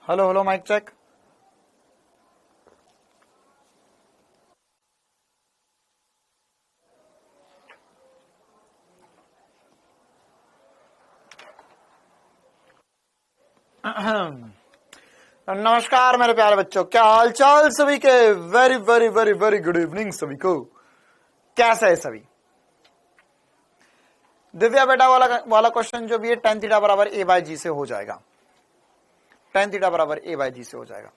Hello hello mic check. नमस्कार मेरे प्यारे बच्चों, क्या हाल चाल सभी के। Very very very very good evening सभी को। कैसे है सभी। दिव्या बेटा वाला क्वेश्चन जो भी है tan थीटा बराबर a बाय जी से हो जाएगा। tan थीटा बराबर a बाय जी से हो जाएगा।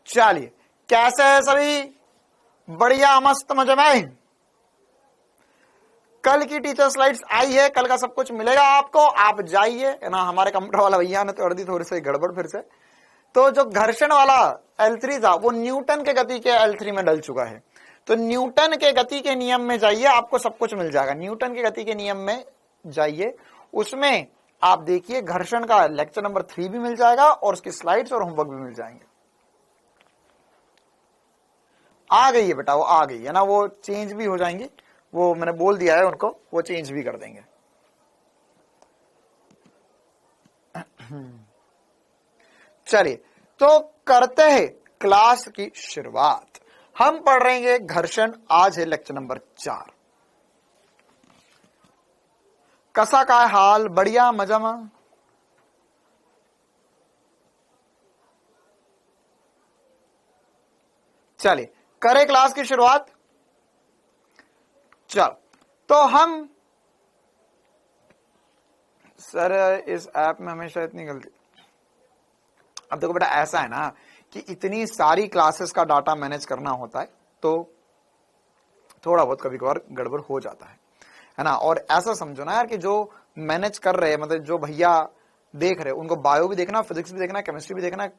चलिए, कैसे है सभी। बढ़िया मस्त मजे में। कल की टीचर स्लाइड्स आई है, कल का सब कुछ मिलेगा आपको, आप जाइए ना। हमारे कंप्यूटर वाला भैया ने तो कर दी थोड़ी सी गड़बड़ फिर से। तो जो घर्षण वाला L3 था वो न्यूटन के गति के L3 में डल चुका है। तो न्यूटन के गति के नियम में जाइए, आपको सब कुछ मिल जाएगा। न्यूटन के गति के नियम में जाइए, उसमें आप देखिए घर्षण का लेक्चर नंबर 3 भी मिल जाएगा और उसकी स्लाइड्स और होमवर्क भी मिल जाएंगे। आ गई है बेटा, वो आ गई है ना, वो चेंज भी हो जाएंगी। वो मैंने बोल दिया है उनको, वो चेंज भी कर देंगे। चलिए, तो करते हैं क्लास की शुरुआत। हम पढ़ रहे हैं घर्षण। आज है लेक्चर नंबर 4। कसा का हाल, बढ़िया मजा में। चलिए करें क्लास की शुरुआत। चल, तो हम सर इस ऐप में हमेशा इतनी गलती। अब देखो बेटा, ऐसा है ना कि इतनी सारी क्लासेस का डाटा मैनेज करना होता है, तो थोड़ा बहुत कभी कभार गड़बड़ हो जाता है ना। और ऐसा समझो ना यार कि जो मैनेज कर रहे हैं, मतलब जो भैया देख रहे हैं, उनको बायो भी देखना, फिजिक्स भी देखना, केमिस्ट्री भी देखना।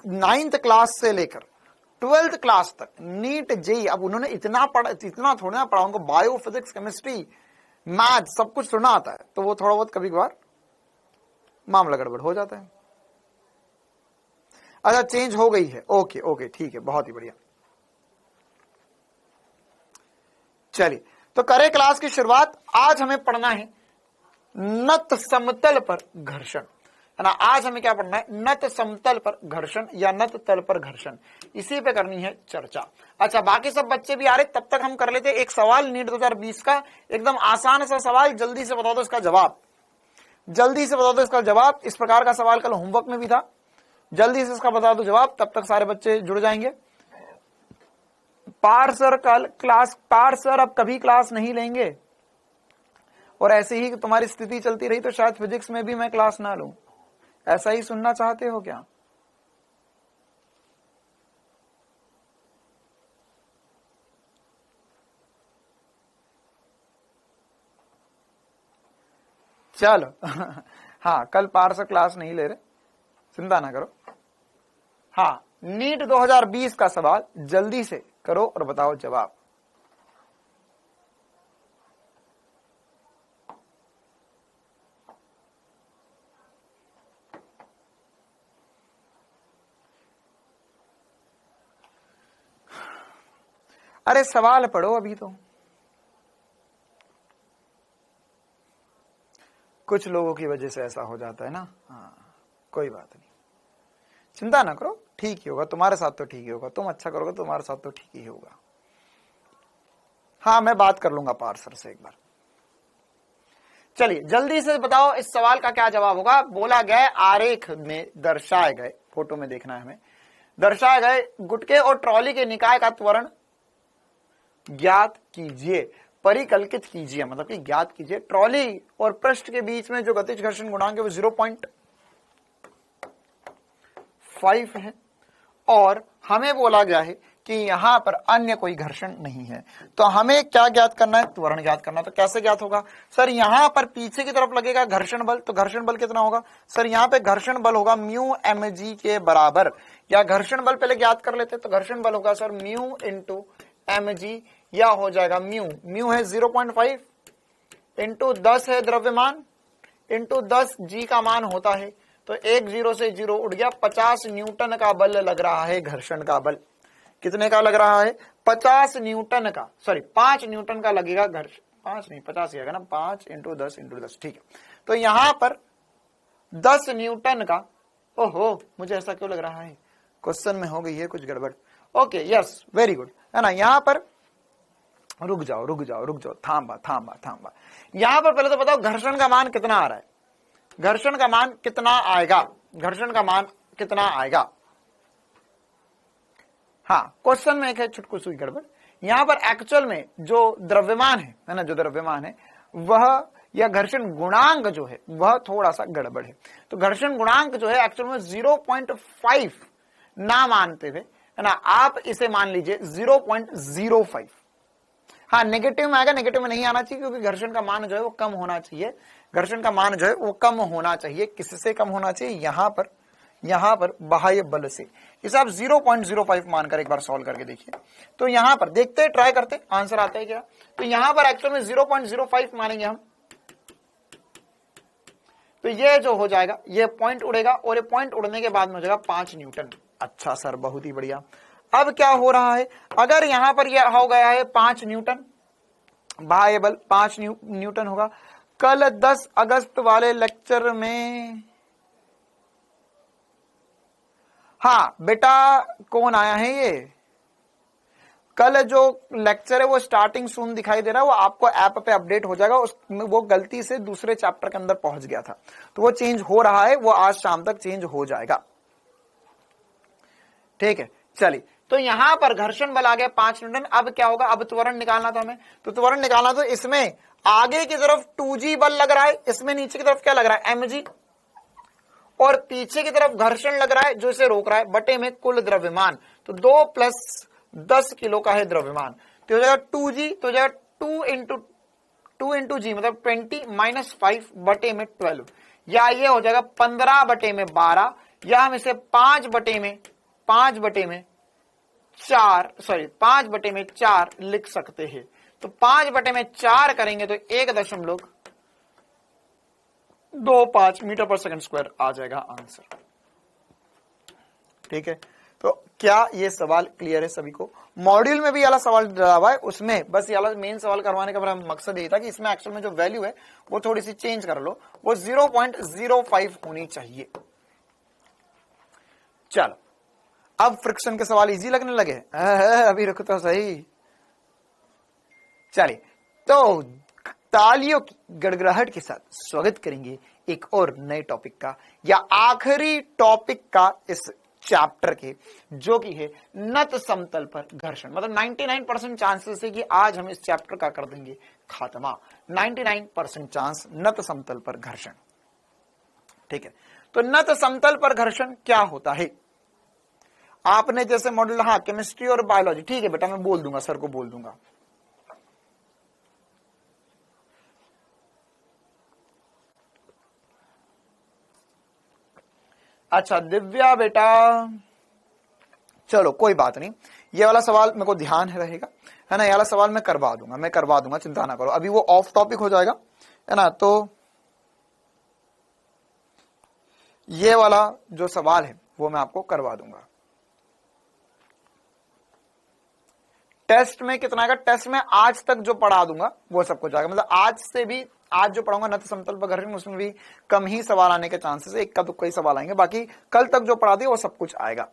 9th क्लास से लेकर 12th क्लास तक नीट जेई, अब उन्होंने इतना थोड़ा ना पढ़ा, उनको बायो फिजिक्स केमिस्ट्री मैथ सब कुछ सुनना आता है, तो वो थोड़ा बहुत कभी कभार मामला गड़बड़ हो जाता है। अच्छा, चेंज हो गई है, ओके ओके ठीक है, बहुत ही बढ़िया। चलिए, तो करें क्लास की शुरुआत। आज हमें पढ़ना है नत समतल पर घर्षण, है ना। आज हमें क्या पढ़ना है, नत समतल पर घर्षण या नत तल पर घर्षण, इसी पे करनी है चर्चा। अच्छा, बाकी सब बच्चे भी आ रहे, तब तक हम कर लेते एक सवाल नीट 2020 का, एकदम आसान सा सवाल। जल्दी से बता दो इसका जवाब, जल्दी से बता दो इसका जवाब। इस प्रकार का सवाल कल होमवर्क में भी था, जल्दी से इसका बता दो जवाब, तब तक सारे बच्चे जुड़ जाएंगे। पार सर कल क्लास, पार सर अब कभी क्लास नहीं लेंगे, और ऐसे ही तुम्हारी स्थिति चलती रही तो शायद फिजिक्स में भी मैं क्लास ना लूं। ऐसा ही सुनना चाहते हो क्या। चलो हाँ, कल पार सर क्लास नहीं ले रहे, चिंता ना करो। हाँ, नीट 2020 का सवाल जल्दी से करो और बताओ जवाब। अरे सवाल पढ़ो अभी तो। कुछ लोगों की वजह से ऐसा हो जाता है ना। हाँ, कोई बात नहीं, चिंता ना करो, ठीक ही होगा। तुम्हारे साथ तो ठीक ही होगा, तुम अच्छा करोगे तुम्हारे साथ तो ठीक ही होगा। हाँ, मैं बात कर लूंगा पार्सर से एक बार। चलिए जल्दी से बताओ इस सवाल का क्या जवाब होगा। बोला गया आरेख में दर्शाए गए, फोटो में देखना है हमें, दर्शाए गए गुटके और ट्रॉली के निकाय का त्वरण ज्ञात कीजिए, परिकल्पित कीजिए, मतलब कि ज्ञात कीजिए। ट्रॉली और पृष्ठ के बीच में जो गतिज घर्षण गुणांक है वो 0.5 है, और हमें बोला गया है कि यहां पर अन्य कोई घर्षण नहीं है। तो हमें क्या ज्ञात करना है, त्वरण ज्ञात करना है। तो कैसे ज्ञात होगा सर, यहां पर पीछे की तरफ लगेगा घर्षण बल, तो घर्षण बल कितना होगा सर, यहां पे घर्षण बल होगा म्यू mg के बराबर, या घर्षण बल पहले ज्ञात कर लेते, तो घर्षण बल होगा सर म्यू इंटू mg, या हो जाएगा म्यू है 0.5 इंटू 10 है द्रव्यमान, इंटू 10 जी का मान होता है, तो 1 0 से 0 उड़ गया। 50 न्यूटन का बल लग रहा है घर्षण का बल। कितने का लग रहा है, 50 न्यूटन का, सॉरी 5 न्यूटन का लगेगा घर्षण। 5 नहीं 50 ही आएगा ना, 5 इंटू 10 इंटू 10, ठीक है। तो यहां पर 10 न्यूटन का, ओहो मुझे ऐसा क्यों लग रहा है क्वेश्चन में हो गई है कुछ गड़बड़। ओके यस वेरी गुड, है ना। यहां पर रुक जाओ, थांबा। यहां पर पहले तो बताओ घर्षण का मान कितना आ रहा है, घर्षण का मान कितना आएगा। हाँ क्वेश्चन में एक है छुटकू सुई गड़बड़। यहां पर एक्चुअल में जो द्रव्यमान है ना, जो द्रव्यमान है वह, या घर्षण गुणांक जो है वह थोड़ा सा गड़बड़ है। तो घर्षण गुणांक जो है एक्चुअल में 0.5 ना मानते हुए, है ना, आप इसे मान लीजिए 0.05। हाँ नेगेटिव में आएगा, नेगेटिव में नहीं आना चाहिए क्योंकि घर्षण का मान जो है वो कम होना चाहिए, घर्षण का मान जो है वो कम होना चाहिए। किससे कम होना चाहिए, यहां पर बाह्य बल से। इसे आप 0.05 मानकर एक बार सॉल्व करके देखिए। तो यहां पर देखते हैं, ट्राई करते आंसर आता है क्या। तो यहां पर एक्चुअल में 0.05 मानेंगे हम, तो ये जो हो जाएगा ये पॉइंट उड़ेगा और ये पॉइंट उड़ने के बाद में हो जाएगा 5 न्यूटन। अच्छा सर बहुत ही बढ़िया। अब क्या हो रहा है, अगर यहां पर यह हो गया है 5 न्यूटन, बाह्य बल 5 न्यूटन होगा। कल 10 अगस्त वाले लेक्चर में, हाँ बेटा कौन आया है ये, कल जो लेक्चर है वो स्टार्टिंग सून दिखाई दे रहा है, वो आपको ऐप पे अपडेट हो जाएगा। वो गलती से दूसरे चैप्टर के अंदर पहुंच गया था, तो वो चेंज हो रहा है, वो आज शाम तक चेंज हो जाएगा। ठीक है चलिए, तो यहां पर घर्षण बल आ गया 5 न्यूटन। अब क्या होगा, अब त्वरण निकालना था हमें, तो त्वरण निकालना तो इसमें आगे की तरफ 2G बल लग रहा है, इसमें नीचे की तरफ क्या लग रहा है mg, और पीछे की तरफ घर्षण लग रहा है जो इसे रोक रहा है, बटे में कुल द्रव्यमान। तो 2 + 10 किलो का है द्रव्यमान, तो हो जाएगा 2G, तो हो जाएगा 2 इंटू G मतलब 20 - 5 बटे में 12, या ये हो जाएगा 15 बटे में 12, या हम इसे 5 बटे में 4 लिख सकते हैं। तो 5 बटे में 4 करेंगे तो 1.25 मीटर पर सेकंड स्क्वायर आ जाएगा आंसर। ठीक है, तो क्या ये सवाल क्लियर है सभी को। मॉड्यूल में भी वाला सवाल डरा हुआ है, उसमें बस ये वाला मेन सवाल करवाने का मेरा मकसद यही था कि इसमें एक्चुअल में जो वैल्यू है वो थोड़ी सी चेंज कर लो, वो 0.05 होनी चाहिए। चलो अब फ्रिक्शन के सवाल इजी लगने लगे, अभी रुको तो सही। चलिए तो तालियों की गड़गड़ाहट के साथ स्वागत करेंगे एक और नए टॉपिक का, या आखिरी टॉपिक का इस चैप्टर के, जो कि है नत समतल पर घर्षण। मतलब 99% चांसेस है कि आज हम इस चैप्टर का कर देंगे खात्मा। 99% चांस नत समतल पर घर्षण। ठीक है, तो नत समतल पर घर्षण क्या होता है। आपने जैसे मॉडल, हाँ केमिस्ट्री और बायोलॉजी, ठीक है बेटा मैं बोल दूंगा, सर को बोल दूंगा। अच्छा दिव्या बेटा, चलो कोई बात नहीं, ये वाला सवाल मेरे को ध्यान रहेगा, है ना, ये वाला सवाल मैं करवा दूंगा, चिंता ना करो। अभी वो ऑफ टॉपिक हो जाएगा, है ना, तो ये वाला जो सवाल है वो मैं आपको करवा दूंगा। टेस्ट में कितना आएगा, टेस्ट में आज तक जो पढ़ा दूंगा वो सब कुछ आएगा। मतलब आज से भी, आज जो पढ़ाऊंगा नत समतल पर घर्षण, उसमें भी कम ही सवाल आने के चांसेस है, इक्का दुक्का ही सवाल आएंगे, बाकी कल तक जो पढ़ा दिया वो सब कुछ आएगा।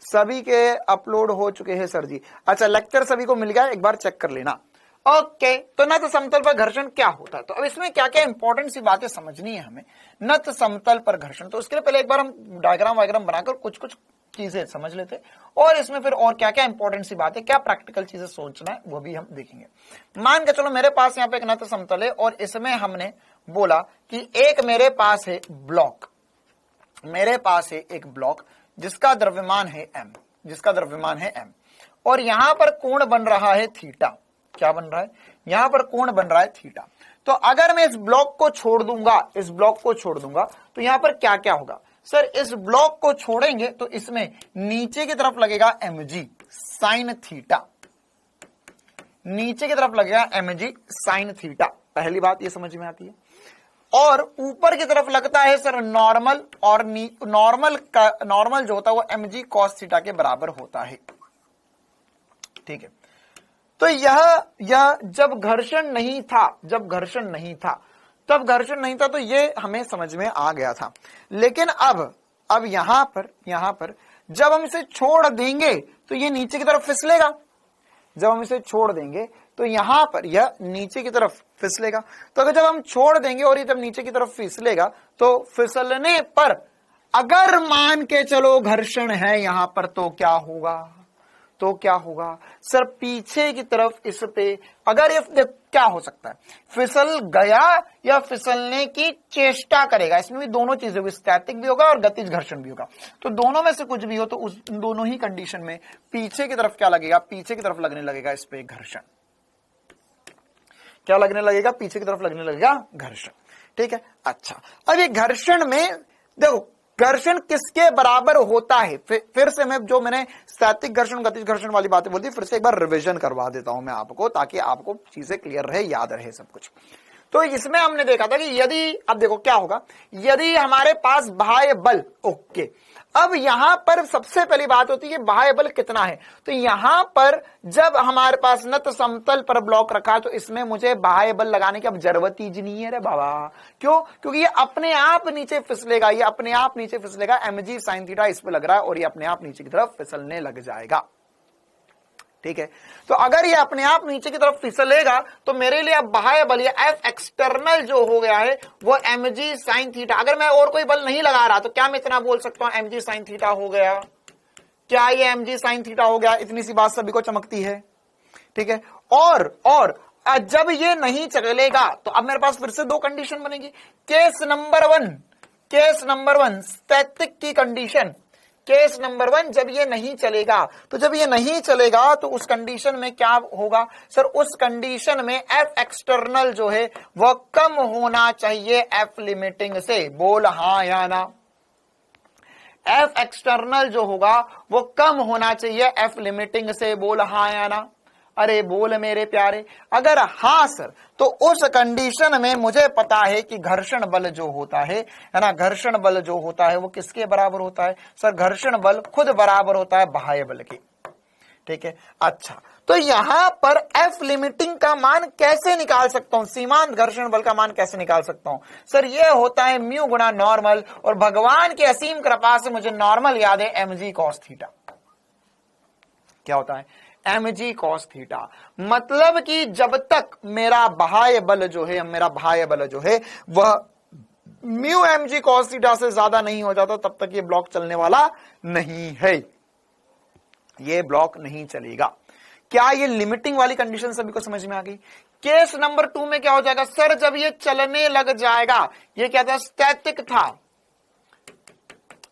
सभी के अपलोड हो चुके हैं सर जी। अच्छा लेक्चर सभी को मिल गया, एक बार चेक कर लेना। ओके, तो नत समतल पर घर्षण क्या होता है, तो अब इसमें क्या क्या इंपॉर्टेंट सी बातें समझनी है हमें नत समतल पर घर्षण। तो उसके लिए पहले एक बार हम डायग्राम वायग्राम बनाकर कुछ कुछ चीजें समझ लेते, और इसमें फिर और क्या क्या इंपॉर्टेंट सी बातें, क्या प्रैक्टिकल चीजें सोचना है वो भी हम देखेंगे। मान के चलो मेरे पास यहाँ पे एक नत समतल है, और इसमें हमने बोला कि एक मेरे पास है ब्लॉक, एक ब्लॉक जिसका द्रव्यमान है m, और यहां पर कोण बन रहा है थीटा। क्या बन रहा है, यहां पर कोण बन रहा है थीटा। तो अगर मैं इस ब्लॉक को छोड़ दूंगा, तो यहां पर क्या क्या होगा सर, इस ब्लॉक को छोड़ेंगे तो इसमें नीचे की तरफ लगेगा mg साइन थीटा, नीचे की तरफ लगेगा mg साइन थीटा। पहली बात ये समझ में आती है। और ऊपर की तरफ लगता है सर नॉर्मल, और नॉर्मल जो होता है वो mg cos थीटा के बराबर होता है। ठीक है, तो यह जब घर्षण नहीं था, तब घर्षण नहीं था, तो ये हमें समझ में आ गया था। लेकिन अब यहां पर जब हम इसे छोड़ देंगे तो ये नीचे की तरफ फिसलेगा। जब हम इसे छोड़ देंगे तो यहां पर यह नीचे की तरफ फिसलेगा। तो अगर जब हम छोड़ देंगे और ये जब नीचे की तरफ फिसलेगा तो फिसलने पर अगर मान के चलो घर्षण है यहां पर, तो क्या होगा सर, पीछे की तरफ इस पे अगर ये क्या हो सकता है, फिसल गया या फिसलने की चेष्टा करेगा। इसमें भी दोनों चीजें होगी, स्टैटिक भी होगा और गतिज घर्षण भी होगा। तो दोनों में से कुछ भी हो तो उस दोनों ही कंडीशन में पीछे की तरफ क्या लगेगा, पीछे की तरफ लगने लगेगा इस पे घर्षण। क्या लगने लगेगा, पीछे की तरफ लगने लगेगा घर्षण। ठीक है, अच्छा अब ये घर्षण में देखो घर्षण किसके बराबर होता है, फिर से मैंने स्थैतिक घर्षण गतिज घर्षण वाली बातें बोलती, फिर से एक बार रिवीजन करवा देता हूं मैं आपको, ताकि आपको चीजें क्लियर रहे, याद रहे सब कुछ। तो इसमें हमने देखा था कि यदि, अब देखो क्या होगा, यदि हमारे पास बाह्य बल, ओके, अब यहां पर सबसे पहली बात होती है बाह्य बल कितना है। तो यहां पर जब हमारे पास नत समतल पर ब्लॉक रखा तो इसमें मुझे बाह्य बल लगाने की अब जरूरत ही नहीं है रे बाबा। क्यों, क्योंकि ये अपने आप नीचे फिसलेगा, ये अपने आप नीचे फिसलेगा, mg sin थीटा इस पे लग रहा है और ये अपने आप नीचे की तरफ फिसलने लग जाएगा। ठीक है, तो अगर ये अपने आप नीचे की तरफ फिसलेगा तो मेरे लिए अब बाह्य बल या एफ एक्सटर्नल जो हो गया है वो mg sin थीटा। अगर मैं और कोई बल नहीं लगा रहा तो क्या मैं इतना बोल सकता हूं mg sin थीटा हो गया, क्या ये mg sin थीटा हो गया, इतनी सी बात सभी को चमकती है। ठीक है, और जब ये नहीं चलेगा तो अब मेरे पास फिर से दो कंडीशन बनेगी। केस नंबर वन स्टैटिक की कंडीशन, केस नंबर वन जब ये नहीं चलेगा, तो जब ये नहीं चलेगा तो उस कंडीशन में क्या होगा सर, उस कंडीशन में एफ एक्सटर्नल जो है वह कम होना चाहिए एफ लिमिटिंग से। बोल हाँ या ना, एफ एक्सटर्नल जो होगा वो कम होना चाहिए एफ लिमिटिंग से। बोल हाँ या ना, अरे बोल मेरे प्यारे। अगर हाँ सर, तो उस कंडीशन में मुझे पता है कि घर्षण बल जो होता है ना, घर्षण बल जो होता है वो किसके बराबर होता है सर, घर्षण बल खुद बराबर होता है बाह्य बल के। ठीक है, अच्छा तो यहां पर एफ लिमिटिंग का मान कैसे निकाल सकता हूं, सीमांत घर्षण बल का मान कैसे निकाल सकता हूं सर, ये होता है म्यू गुणा नॉर्मल, और भगवान की असीम कृपा से मुझे नॉर्मल याद है mg cos थीटा। क्या होता है mg cos थीटा, मतलब कि जब तक मेरा बाह्य बल जो है वह म्यू mg cos थीटा से ज्यादा नहीं हो जाता तब तक ये ब्लॉक चलने वाला नहीं है, ये ब्लॉक नहीं चलेगा। क्या ये लिमिटिंग वाली कंडीशन सभी को समझ में आ गई। केस नंबर 2 में क्या हो जाएगा सर, जब ये चलने लग जाएगा, ये क्या था, स्टैटिक था,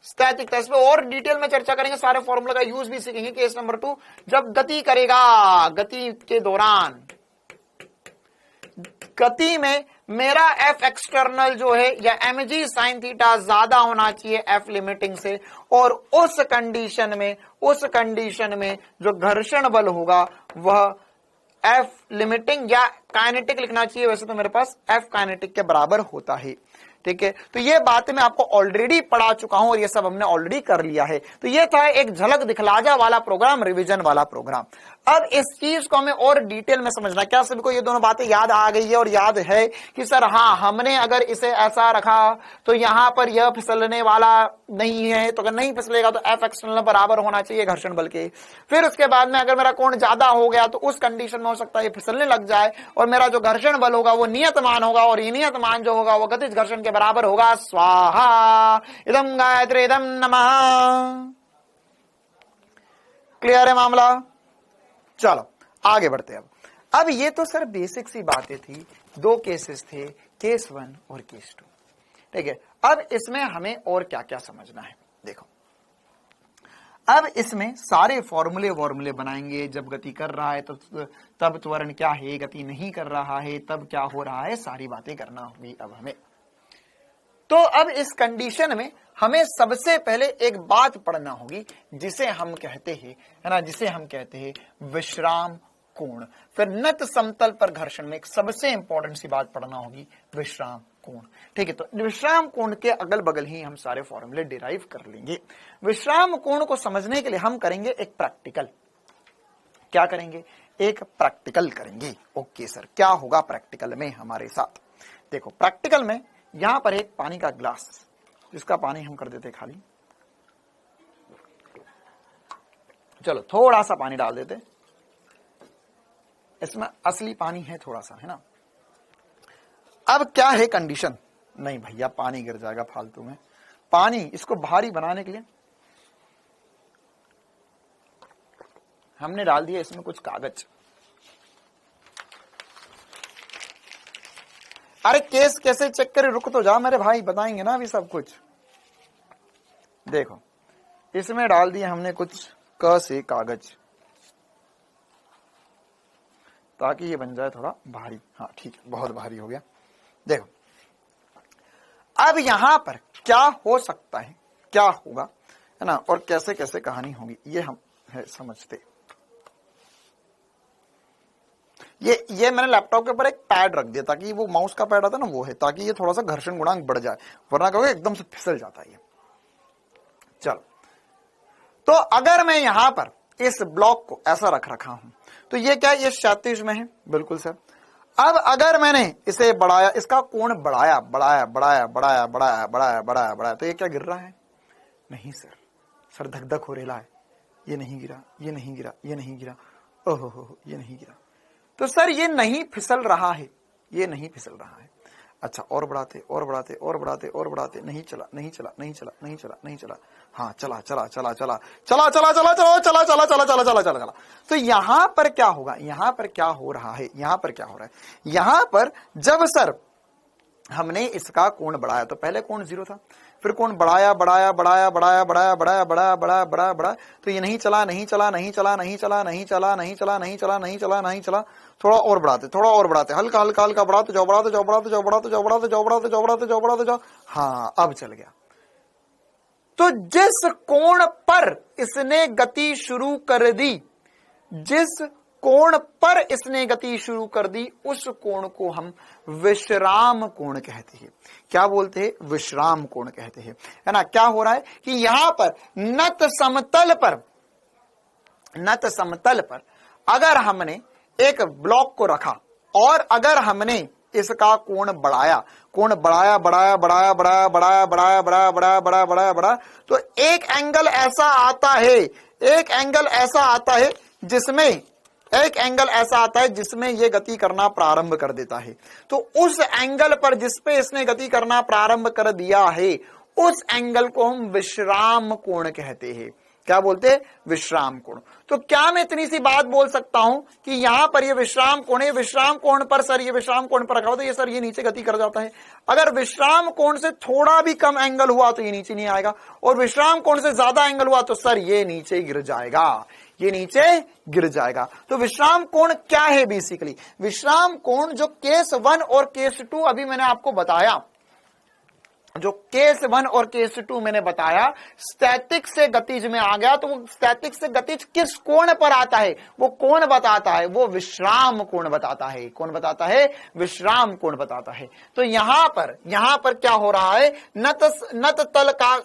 स्टैटिक था, इस पे और डिटेल में चर्चा करेंगे, सारे फॉर्मूला का यूज भी सीखेंगे। केस नंबर 2 जब गति करेगा, गति के दौरान गति में मेरा एफ एक्सटर्नल जो है या mg sin थीटा ज्यादा होना चाहिए एफ लिमिटिंग से, और उस कंडीशन में जो घर्षण बल होगा वह एफ लिमिटिंग या काइनेटिक लिखना चाहिए, वैसे तो मेरे पास एफ काइनेटिक के बराबर होता है। ठीक है, तो ये बातें मैं आपको ऑलरेडी पढ़ा चुका हूं और ये सब हमने ऑलरेडी कर लिया है। तो ये था एक झलक दिखला जा वाला प्रोग्राम, रिवीजन वाला प्रोग्राम। अब इस चीज को हमें और डिटेल में समझना। क्या सभी को ये दोनों बातें याद आ गई है और याद है कि सर हाँ, हमने अगर इसे ऐसा रखा तो यहां पर यह फिसलने वाला नहीं है, तो अगर नहीं फिसलेगा तो एफ एक्सटर्नल बराबर होना चाहिए घर्षण बल के। फिर उसके बाद में अगर मेरा कोण ज्यादा हो गया तो उस कंडीशन में हो सकता है ये फिसलने लग जाए और मेरा जो घर्षण बल होगा वो नियत मान होगा, और ये नियत मान जो होगा वो गतिज घर्षण के बराबर होगा। स्वाहा इदम गायत्री इदम नमः। क्लियर है मामला, चलो आगे बढ़ते हैं। अब ये तो सर बेसिक सी बातें थी, दो केसेस थे, केस 1 और केस 2। ठीक है, अब इसमें हमें और क्या क्या समझना है। देखो, अब इसमें सारे फॉर्मूले बनाएंगे। जब गति कर रहा है तो तब त्वरण क्या है, गति नहीं कर रहा है तब क्या हो रहा है, सारी बातें करना होगी अब हमें। तो अब इस कंडीशन में हमें सबसे पहले एक बात पढ़ना होगी जिसे हम कहते हैं, है ना, जिसे हम कहते हैं विश्राम कोण। फिर नत समतल पर घर्षण में एक सबसे इंपॉर्टेंट सी बात पढ़ना होगी, विश्राम कोण। ठीक है, तो विश्राम कोण के अगल बगल ही हम सारे फॉर्मूले डिराइव कर लेंगे। विश्राम कोण को समझने के लिए हम करेंगे एक प्रैक्टिकल। क्या करेंगे, एक प्रैक्टिकल करेंगे। ओके सर, क्या होगा प्रैक्टिकल में हमारे साथ, देखो प्रैक्टिकल में यहां पर एक पानी का ग्लास, जिसका पानी हम कर देते खाली, चलो थोड़ा सा पानी डाल देते, इसमें असली पानी है थोड़ा सा, है ना। अब क्या है कंडीशन, नहीं भैया पानी गिर जाएगा फालतू में, पानी इसको भारी बनाने के लिए हमने डाल दिया इसमें कुछ कागज। अरे केस कैसे चेक करे, रुक तो जा मेरे भाई, बताएंगे ना अभी सब कुछ। देखो इसमें डाल दिया हमने कुछ क से कागज, ताकि ये बन जाए थोड़ा भारी। हाँ ठीक है, बहुत भारी हो गया। देखो अब यहां पर क्या हो सकता है, क्या होगा, है ना, और कैसे कैसे कहानी होगी, ये हम है समझते। ये मैंने लैपटॉप के ऊपर एक पैड रख दिया, ताकि वो माउस का पैड आता है ना, वो है, ताकि ये थोड़ा सा घर्षण गुणांक बढ़ जाए, वरना कहोगे एकदम से फिसल जाता है ये। चलो तो अगर मैं यहां पर इस ब्लॉक को ऐसा रखा हूं, तो ये क्या, ये क्षैतिज में है, बिल्कुल सर। अब अगर मैंने इसे बढ़ाया, इसका कोण बढ़ाया बढ़ाया बढ़ाया बढ़ाया बढ़ाया बढ़ाया बढ़ाया बढ़ाया, तो ये क्या गिर रहा है, नहीं सर धक धक हो रहा है, ये नहीं गिरा, ये नहीं गिरा, ये नहीं गिरा, ओहो ये नहीं गिरा, तो सर ये नहीं फिसल रहा है, ये नहीं फिसल रहा है। अच्छा और बढ़ाते और बढ़ाते और बढ़ाते और बढ़ाते, नहीं चला नहीं चला नहीं चला नहीं चला नहीं चला, हाँ चला चला चला चला चला चला चला चला चला चला चला चला चला चला चला। तो यहां पर क्या होगा, यहां पर क्या हो रहा है, यहां पर क्या हो रहा है, यहां पर जब सर हमने इसका कोण बढ़ाया, तो पहले कोण 0 था, फिर कोण बढ़ाया बढ़ाया बढ़ाया बढ़ाया बढ़ाया बढ़ाया बढ़ाया बढ़ाया बढ़ाया बढ़ाया, तो ये नहीं चला नहीं चला नहीं चला नहीं चला नहीं चला नहीं चला नहीं चला नहीं चला नहीं चला, थोड़ा और बढ़ाते थोड़ा और बढ़ाते, हल्का हल्का हल्का बढ़ाते जाओ बढ़ाते जाओ बढ़ाते जाओ बढ़ाते जाओ बढ़ाते जाओ बढ़ाते जाओ बढ़ाते जाओ बढ़ाते जाओ, हाँ अब चल गया। तो जिस कोण पर इसने गति शुरू कर दी, जिस कोण पर इसने गति शुरू कर दी, उस कोण को हम विश्राम कोण कहते हैं। क्या बोलते हैं, विश्राम कोण कहते हैं, है ना। क्या हो रहा है कि यहां पर नत समतल पर अगर हमने एक ब्लॉक को रखा और अगर हमने इसका कोण बढ़ाया, कोण बढ़ाया बढ़ाया बढ़ाया बढ़ाया बढ़ाया बढ़ाया बढ़ाया बढ़ाया बढ़ाया बढ़ाया बढ़ाया, तो एक एंगल ऐसा आता है, एक एंगल ऐसा आता है जिसमें एक एंगल ऐसा आता है जिसमें यह गति करना प्रारंभ कर देता है। तो उस एंगल पर जिस पे इसने गति करना प्रारंभ कर दिया है, उस एंगल को हम विश्राम कोण कहते हैं। क्या बोलते हैं, विश्राम कोण। तो क्या मैं इतनी सी बात बोल सकता हूं कि यहां पर ये विश्राम कोण है, विश्राम कोण पर सर, ये विश्राम कोण पर रखा हो तो ये सर ये नीचे गति कर जाता है। अगर विश्राम कोण से थोड़ा भी कम एंगल हुआ तो ये नीचे नहीं आएगा, और विश्राम कोण से ज्यादा एंगल हुआ तो सर ये नीचे गिर जाएगा, ये नीचे गिर जाएगा। तो विश्राम कोण क्या है, बेसिकली विश्राम कोण जो केस 1 और केस 2 अभी मैंने आपको बताया, जो केस 1 और केस 2 मैंने बताया, स्टैटिक से गतिज में आ गया, तो वो स्टैटिक से गतिज किस कोण पर आता है, वो कौन बताता है, वो विश्राम कोण बताता है। कौन बताता है, विश्राम कोण बताता है। तो यहां पर क्या हो रहा है, नत तल का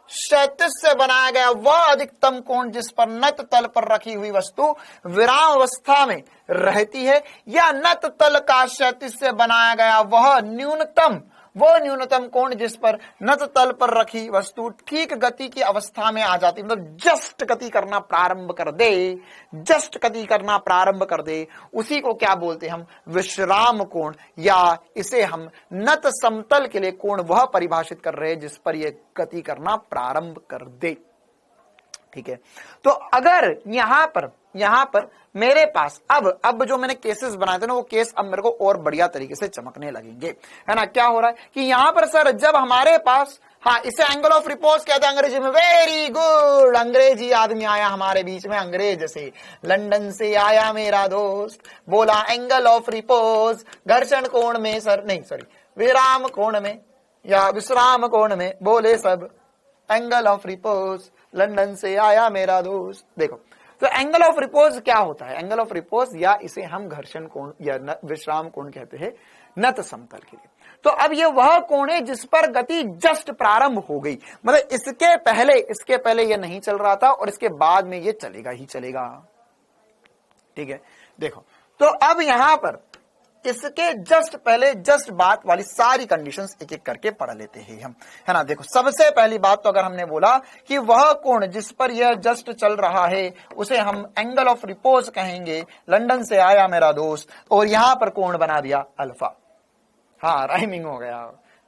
क्षैतिज से बनाया गया वह अधिकतम कोण जिस पर नत तल पर रखी हुई वस्तु विराम अवस्था में रहती है, या नत तल का क्षैतिज से बनाया गया वह न्यूनतम कोण जिस पर नत तल पर रखी वस्तु ठीक गति की अवस्था में आ जाती, मतलब जस्ट गति करना प्रारंभ कर दे, जस्ट गति करना प्रारंभ कर दे, उसी को क्या बोलते हैं हम, विश्राम कोण, या इसे हम नत समतल के लिए कोण वह परिभाषित कर रहे हैं जिस पर यह गति करना प्रारंभ कर दे। ठीक है, तो अगर यहां पर मेरे पास अब जो मैंने केसेस बनाए थे ना, वो केस अब मेरे को और बढ़िया तरीके से चमकने लगेंगे, है ना। क्या हो रहा है कि यहां पर सर जब हमारे पास, हाँ इसे एंगल ऑफ रिपोज कहते हैं अंग्रेजी में। वेरी गुड, अंग्रेजी आदमी आया हमारे बीच में, अंग्रेज से, लंदन से आया मेरा दोस्त, बोला एंगल ऑफ रिपोज घर्षण कोण में, सर नहीं सॉरी विराम कोण में या विश्राम कोण में, बोले सब एंगल ऑफ रिपोज, लंदन से आया मेरा दोस्त। देखो तो एंगल ऑफ रिपोज क्या होता है, एंगल ऑफ रिपोज या इसे हम घर्षण कोण या विश्राम कोण कहते हैं नत समतल के लिए। तो अब ये वह कोण है जिस पर गति जस्ट प्रारंभ हो गई, मतलब इसके पहले ये नहीं चल रहा था और इसके बाद में ये चलेगा ही चलेगा। ठीक है, देखो तो अब यहां पर इसके जस्ट पहले जस्ट बात वाली सारी कंडीशंस एक एक करके पढ़ लेते हैं हम, है ना। देखो सबसे पहली बात तो अगर हमने बोला कि वह कोण जिस पर यह जस्ट चल रहा है उसे हम एंगल ऑफ रिपोज कहेंगे, लंदन से आया मेरा दोस्त, और यहां पर कोण बना दिया अल्फा। हाँ राइमिंग हो गया,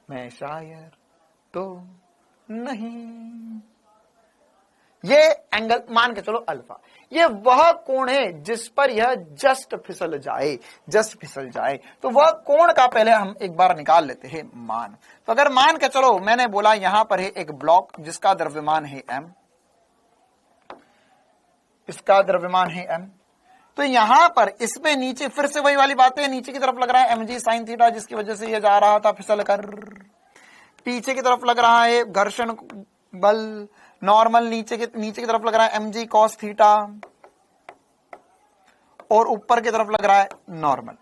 मैं शायर तो नहीं, ये एंगल मान के चलो अल्फा, ये वह कोण है जिस पर यह जस्ट फिसल जाए, जस्ट फिसल जाए। तो वह कोण का पहले हम एक बार निकाल लेते हैं मान। तो अगर मान के चलो, मैंने बोला यहां पर है एक ब्लॉक जिसका द्रव्यमान है m, इसका द्रव्यमान है m, तो यहां पर इसमें नीचे फिर से वही वाली बात है, नीचे की तरफ लग रहा है mg sin थीटा, जिसकी वजह से ये जा रहा था फिसल कर, पीछे की तरफ लग रहा है घर्षण बल नॉर्मल, नीचे की तरफ लग रहा है mg cos थीटा, और ऊपर की तरफ लग रहा है नॉर्मल।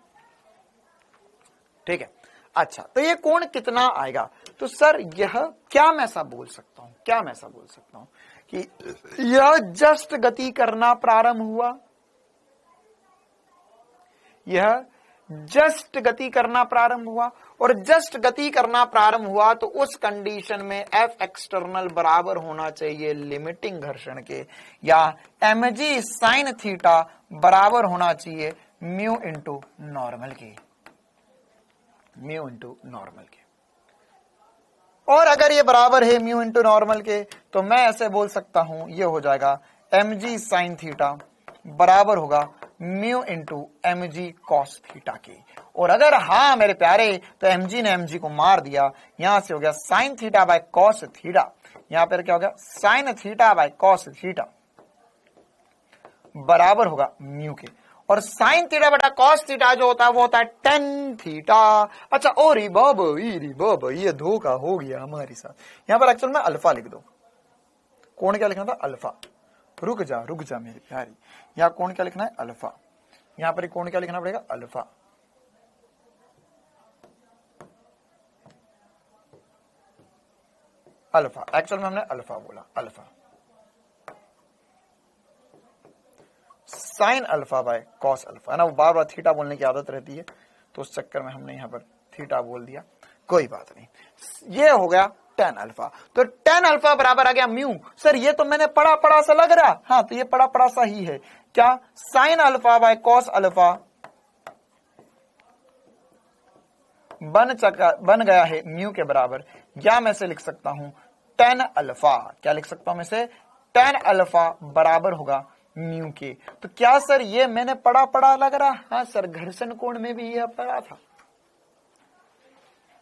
ठीक है, अच्छा तो ये कोण कितना आएगा? तो सर यह क्या मैं ऐसा बोल सकता हूं, क्या मैं ऐसा बोल सकता हूं कि यह जस्ट गति करना प्रारंभ हुआ, यह जस्ट गति करना प्रारंभ हुआ, और जस्ट गति करना प्रारंभ हुआ तो उस कंडीशन में F एक्सटर्नल बराबर होना चाहिए लिमिटिंग घर्षण के, या mg sin थीटा बराबर होना चाहिए म्यू इंटू नॉर्मल के, म्यू इंटू नॉर्मल के। और अगर ये बराबर है म्यू इंटू नॉर्मल के, तो मैं ऐसे बोल सकता हूं ये हो जाएगा mg sin थीटा बराबर होगा mu into mg cos theta के। और अगर हाँ मेरे प्यारे, तो mg ने mg को मार दिया, यहां से हो गया sin theta by cos theta, यहां पर क्या हो गया sin theta by cos theta बराबर होगा म्यू के, और sin थीटा बटा cos थीटा जो होता है वो होता है tan थीटा। अच्छा और ये धोखा हो गया हमारे साथ, यहां पर एक्चुअल में अल्फा लिख दो, कौन क्या लिखना था अल्फा, रुक जा मेरी प्यारी, यहाँ कोण क्या लिखना है अल्फा, यहाँ पर कोण क्या लिखना पड़ेगा अल्फा, अल्फा एक्चुअल में हमने अल्फा बोला, alpha sine alpha by cos alpha, है ना। वो बार बार थीटा बोलने की आदत रहती है, तो उस चक्कर में हमने यहाँ पर थीटा बोल दिया, कोई बात नहीं। ये हो गया tan अल्फा, तो tan अल्फा बराबर आ गया म्यू। सर ये तो मैंने पढ़ा सा लग रहा, हाँ तो ये पढ़ा सा ही है, क्या sin alpha by cos alpha बन गया है म्यू के बराबर, या मैं से लिख सकता हूं tan अल्फा, क्या लिख सकता हूं मैं से tan अल्फा बराबर होगा म्यू के। तो क्या सर ये मैंने पढ़ा लग रहा? हाँ सर, घर्षण कोण में भी यह पढ़ा था,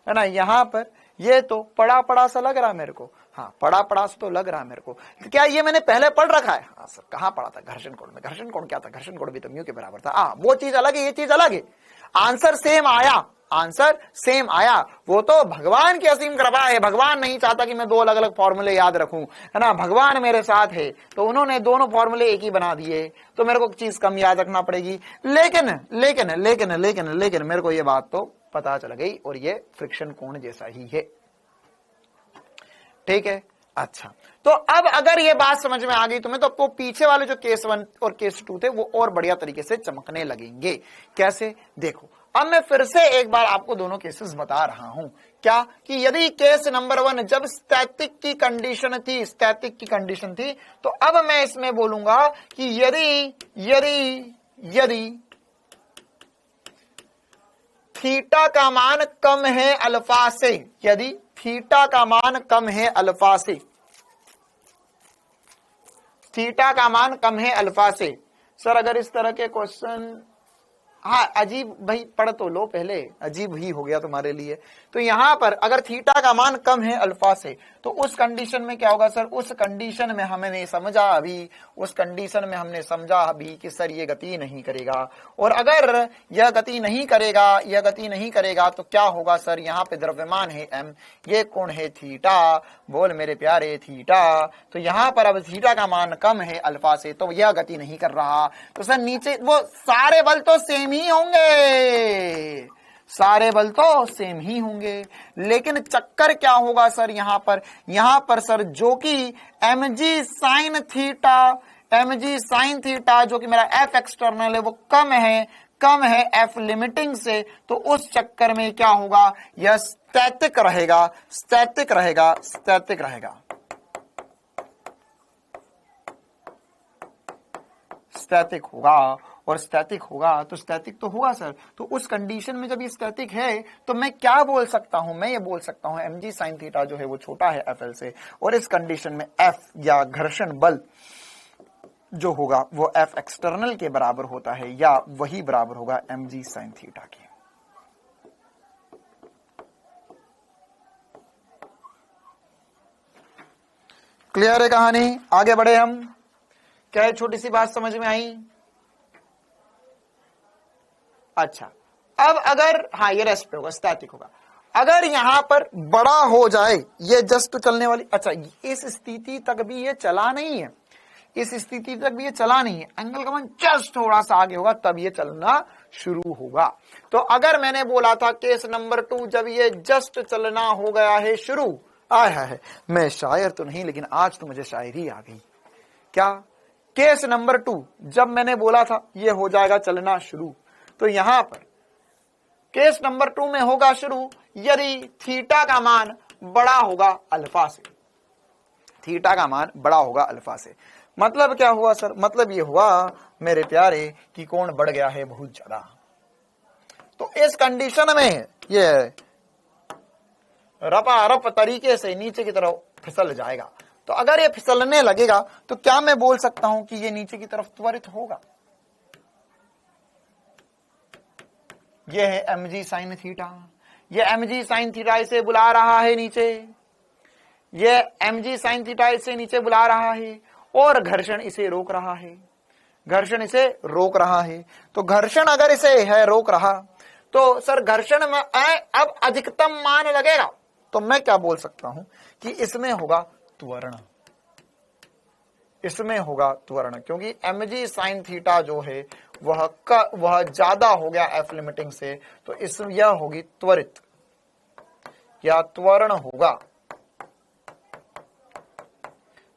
है ना। यहां पर ये तो पढ़ा सा लग रहा मेरे को, हाँ पढ़ा सा तो लग रहा मेरे को। तो क्या ये मैंने पहले पढ़ रखा है? हाँ सर, कहाँ पढ़ा था? घर्षण कोण में। घर्षण कोण क्या था? घर्षण कोण भी तो म्यू के बराबर था। हाँ वो चीज अलग है, ये चीज अलग है। आंसर सेम आया, आंसर सेम आया, वो तो भगवान की असीम कृपा है। भगवान नहीं चाहता कि मैं दो अलग अलग फॉर्मूले याद रखूं, है ना। भगवान मेरे साथ है, तो उन्होंने दोनों फॉर्मूले एक ही बना दिए, तो मेरे को चीज कम याद रखना पड़ेगी। लेकिन लेकिन लेकिन लेकिन लेकिन मेरे को ये बात तो पता चल गई, और ये फ्रिक्शन कोण जैसा ही है। ठीक है, अच्छा तो अब अगर ये बात समझ में आ गई तुम्हें, तो आपको पीछे वाले जो केस 1 और केस 2 थे वो और बढ़िया तरीके से चमकने लगेंगे। कैसे? देखो, अब मैं फिर से एक बार आपको दोनों केसेस बता रहा हूं। क्या कि यदि केस नंबर 1 जब स्टैटिक की कंडीशन थी, स्टैटिक की कंडीशन थी, तो अब मैं इसमें बोलूंगा कि यदि यदि यदि थीटा का मान कम है अल्फा से, यदि थीटा का मान कम है अल्फा से, थीटा का मान कम है अल्फा से। सर अगर इस तरह के क्वेश्चन, हाँ अजीब भाई पढ़ तो लो पहले, अजीब ही हो गया तुम्हारे लिए। तो यहां पर अगर थीटा का मान कम है अल्फा से, तो उस कंडीशन में क्या होगा सर? उस कंडीशन में हमने समझा अभी, उस कंडीशन में हमने समझा अभी कि सर ये गति नहीं करेगा। और अगर यह गति नहीं करेगा, यह गति नहीं करेगा, तो क्या होगा सर? यहाँ पे द्रव्यमान है m, ये कोण है थीटा, बोल मेरे प्यारे थीटा। तो यहाँ पर अब थीटा का मान कम है अल्फा से, तो यह गति नहीं कर रहा। तो सर नीचे वो सारे बल तो सेम ही होंगे, सारे बल तो सेम ही होंगे, लेकिन चक्कर क्या होगा सर? यहां पर सर जो कि mg sin theta, mg sin theta जो कि मेरा f एक्सटर्नल है वो कम है, कम है एफ लिमिटिंग से, तो उस चक्कर में क्या होगा, यह स्टैटिक रहेगा, स्टैटिक रहेगा, स्टैटिक रहेगा, स्टैटिक होगा। और स्टैटिक होगा तो स्टैटिक तो होगा सर, तो उस कंडीशन में जब ये स्टैटिक है तो मैं क्या बोल सकता हूं, मैं ये बोल सकता हूं mg sin थीटा जो है वो छोटा है fl से, और इस कंडीशन में f या घर्षण बल जो होगा वो f एक्सटर्नल के बराबर होता है, या वही बराबर होगा mg sin थीटा के। क्लियर है कहानी, आगे बढ़े हम। क्या है, छोटी सी बात समझ में आई? अच्छा, अब अगर, हाँ ये रेस्ट पे होगा, स्टैटिक होगा। अगर यहां पर बड़ा हो जाए, ये जस्ट चलने वाली, अच्छा इस स्थिति तक भी ये चला नहीं है, इस स्थिति तक भी ये चला नहीं है, एंगल का मान जस्ट थोड़ा सा आगे होगा तब ये चलना शुरू होगा। तो अगर मैंने बोला था केस नंबर 2, जब ये जस्ट चलना हो गया है शुरू, आया है, मैं शायर तो नहीं लेकिन आज तो मुझे शायरी आ गई। क्या? केस नंबर 2 जब मैंने बोला था ये हो जाएगा चलना शुरू, तो यहां पर केस नंबर 2 में होगा शुरू यदि थीटा का मान बड़ा होगा अल्फा से, थीटा का मान बड़ा होगा अल्फा से। मतलब क्या हुआ सर? मतलब ये हुआ मेरे प्यारे कि कोण बढ़ गया है बहुत ज्यादा। तो इस कंडीशन में ये रपा-रप तरीके से नीचे की तरफ फिसल जाएगा। तो अगर ये फिसलने लगेगा तो क्या मैं बोल सकता हूं कि ये नीचे की तरफ त्वरित होगा? ये है mg sin थीटा, ये mg sin थीटा इसे बुला रहा है नीचे, ये mg sin थीटा इसे नीचे बुला रहा है, और घर्षण इसे रोक रहा है, घर्षण इसे रोक रहा है। तो घर्षण अगर इसे है रोक रहा, तो सर घर्षण में अब अधिकतम मान लगेगा, तो मैं क्या बोल सकता हूं कि इसमें होगा त्वरण, इसमें होगा त्वरण, क्योंकि mg sin थीटा जो है वह ज्यादा हो गया एफ लिमिटिंग से, तो इसमें यह होगी त्वरित या त्वरण होगा,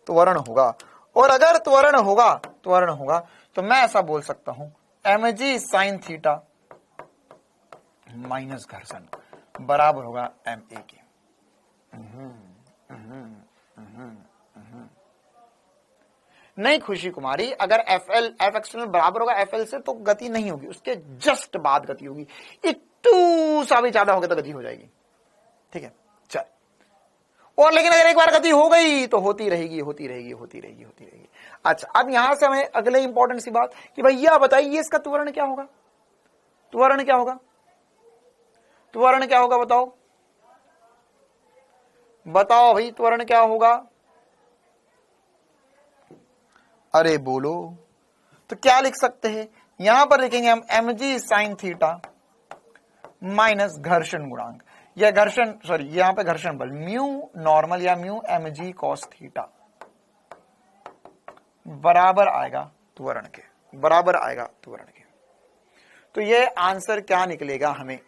त्वरण होगा। और अगर त्वरण होगा तो मैं ऐसा बोल सकता हूं mg sin थीटा माइनस घर्षण बराबर होगा ma के। नहीं खुशी कुमारी, अगर एफ एक्सटर्नल बराबर होगा FL से तो गति नहीं होगी, उसके जस्ट बाद गति होगी, इतू सा भी ज्यादा होगा तो गति हो जाएगी। ठीक है, चल। और लेकिन अगर एक बार गति हो गई तो होती रहेगी, होती रहेगी, होती रहेगी, होती रहेगी। अच्छा, अब यहां से हमें अगले इंपॉर्टेंट सी बात कि भैया बताइए इसका त्वरण क्या होगा? त्वरण क्या होगा? त्वरण क्या होगा? बताओ बताओ भाई, त्वरण क्या होगा? अरे बोलो। तो क्या लिख सकते हैं? यहां पर लिखेंगे हम mg sin थीटा माइनस घर्षण गुणांक, या घर्षण, सॉरी यहां पे घर्षण बल म्यू नॉर्मल या म्यू mg cos थीटा बराबर आएगा त्वरण के, बराबर आएगा त्वरण के। तो ये आंसर क्या निकलेगा हमें?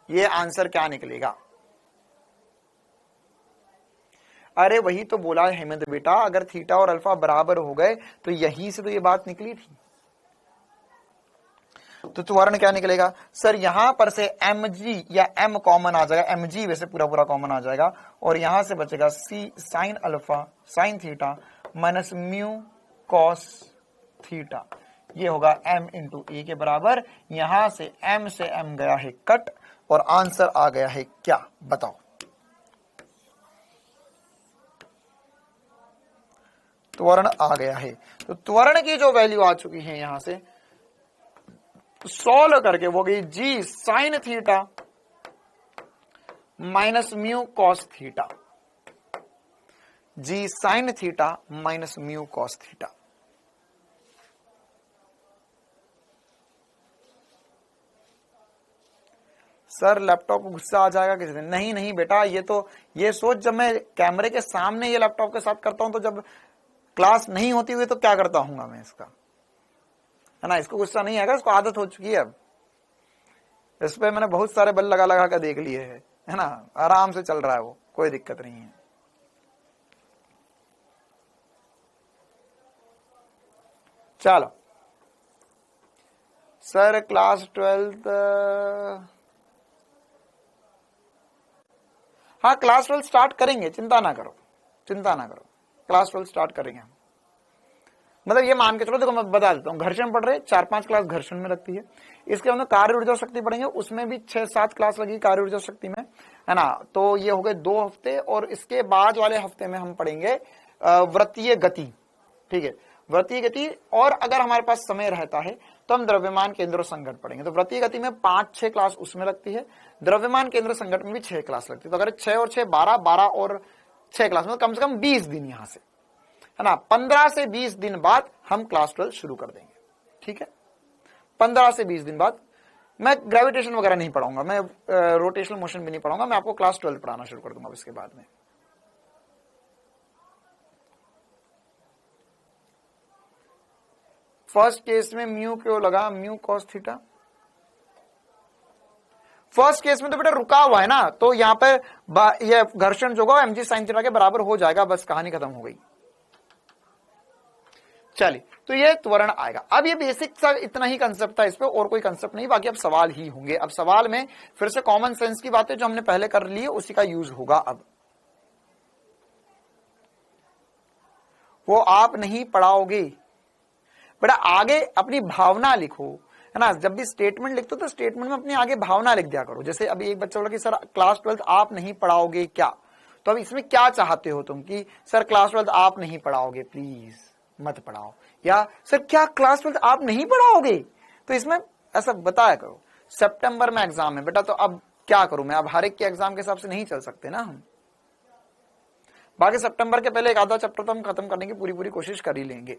ये आंसर क्या निकलेगा? अरे वही तो बोला है हेमंत बेटा, अगर थीटा और अल्फा बराबर हो गए तो यहीं से तो ये बात निकली थी। तो त्वरण क्या निकलेगा सर? यहां पर से mg या m कॉमन आ जाएगा, mg वैसे पूरा पूरा कॉमन आ जाएगा, और यहां से बचेगा c sine alpha sign theta minus mu cos theta, ये होगा m इंटू ए के बराबर। यहां से m से m गया है कट, और आंसर आ गया है क्या? बताओ। त्वरण आ गया है। तो त्वरण की जो वैल्यू आ चुकी है यहां से सॉल्व करके वो गई g sine theta minus mu cos theta, g sine theta minus mu cos theta. Sir laptop को गुस्सा आ जाएगा किसी दिन। नहीं नहीं बेटा, ये सोच, जब मैं कैमरे के सामने ये लैपटॉप के साथ करता हूं तो जब क्लास नहीं होती हुई तो क्या करता हूंगा मैं इसका, है ना। इसको गुस्सा नहीं आएगा, इसको आदत हो चुकी है अब। इस पे मैंने बहुत सारे बल लगा लगा कर देख लिए है ना, आराम से चल रहा है वो, कोई दिक्कत नहीं है। चलो सर क्लास 12 हाँ क्लास 12 स्टार्ट करेंगे, चिंता ना करो, चिंता ना करो, क्लास 12 स्टार्ट करेंगे हम। मतलब ये मान के चलो, देखो मैं बता देता हूँ, घर्षण पढ़ रहे 4-5 क्लास घर्षण में लगती है, इसके अंदर कार्य ऊर्जा शक्ति पढ़ेंगे, उसमें भी 6-7 क्लास लगी कार्य ऊर्जा शक्ति में, है ना। तो ये हो गए 2 हफ्ते, और इसके बाद वाले हफ्ते में हम पढ़ेंगे वृत्तीय गति, ठीक है, वृत्तीय गति। और अगर हमारे पास समय रहता है तो हम द्रव्यमान केंद्र संघट पढ़ेंगे। तो वृत्तीय गति में 5-6 क्लास उसमें लगती है, द्रव्यमान केंद्र संघट में भी 6 क्लास लगती है। तो अगर 6 और 6 12 और 6 क्लास में कम से कम 20 दिन यहां से, है ना। 15 से 20 दिन बाद हम क्लास 12 शुरू कर देंगे, ठीक है। 15 से 20 दिन बाद मैं ग्रेविटेशन वगैरह नहीं पढ़ाऊंगा, मैं रोटेशनल मोशन भी नहीं पढ़ाऊंगा, मैं आपको क्लास 12 पढ़ाना शुरू कर दूंगा इसके बाद में। फर्स्ट केस में म्यू क्यों लगा, mu cos theta. First case में तो बेटा रुका हुआ है ना, तो यहां पर ये घर्षण जो होगा mg sin थीटा के बराबर हो जाएगा, बस कहानी खत्म हो गई। चलिए, तो ये त्वरण आएगा। अब ये बेसिक सा इतना ही कंसेप्ट था इस पे, और कोई कंसेप्ट नहीं, बाकी अब सवाल ही होंगे। अब सवाल में फिर से कॉमन सेंस की बातें जो हमने पहले कर ली है उसी का यूज होगा। अब वो आप नहीं पढ़ाओगे बेटा, आगे अपनी भावना लिखो, है ना। जब भी स्टेटमेंट लिखते हो तो स्टेटमेंट में अपनी आगे भावना लिख दिया करो। जैसे अभी एक बच्चा बोला कि सर क्लास 12 आप नहीं पढ़ाओगे क्या, तो अब इसमें क्या चाहते हो तुम कि सर क्लास 12 आप नहीं पढ़ाओगे, प्लीज मत पढ़ाओ, या सर क्या क्लास 12 आप नहीं पढ़ाओगे। तो इसमें ऐसा बताया करो। सितंबर में एग्जाम है बेटा, तो अब क्या करूं मैं, अब हर एक के एग्जाम के हिसाब से नहीं चल सकते ना हम। बाकी सितंबर के पहले एक आधा चैप्टर तो हम खत्म करने की पूरी कोशिश कर ही लेंगे।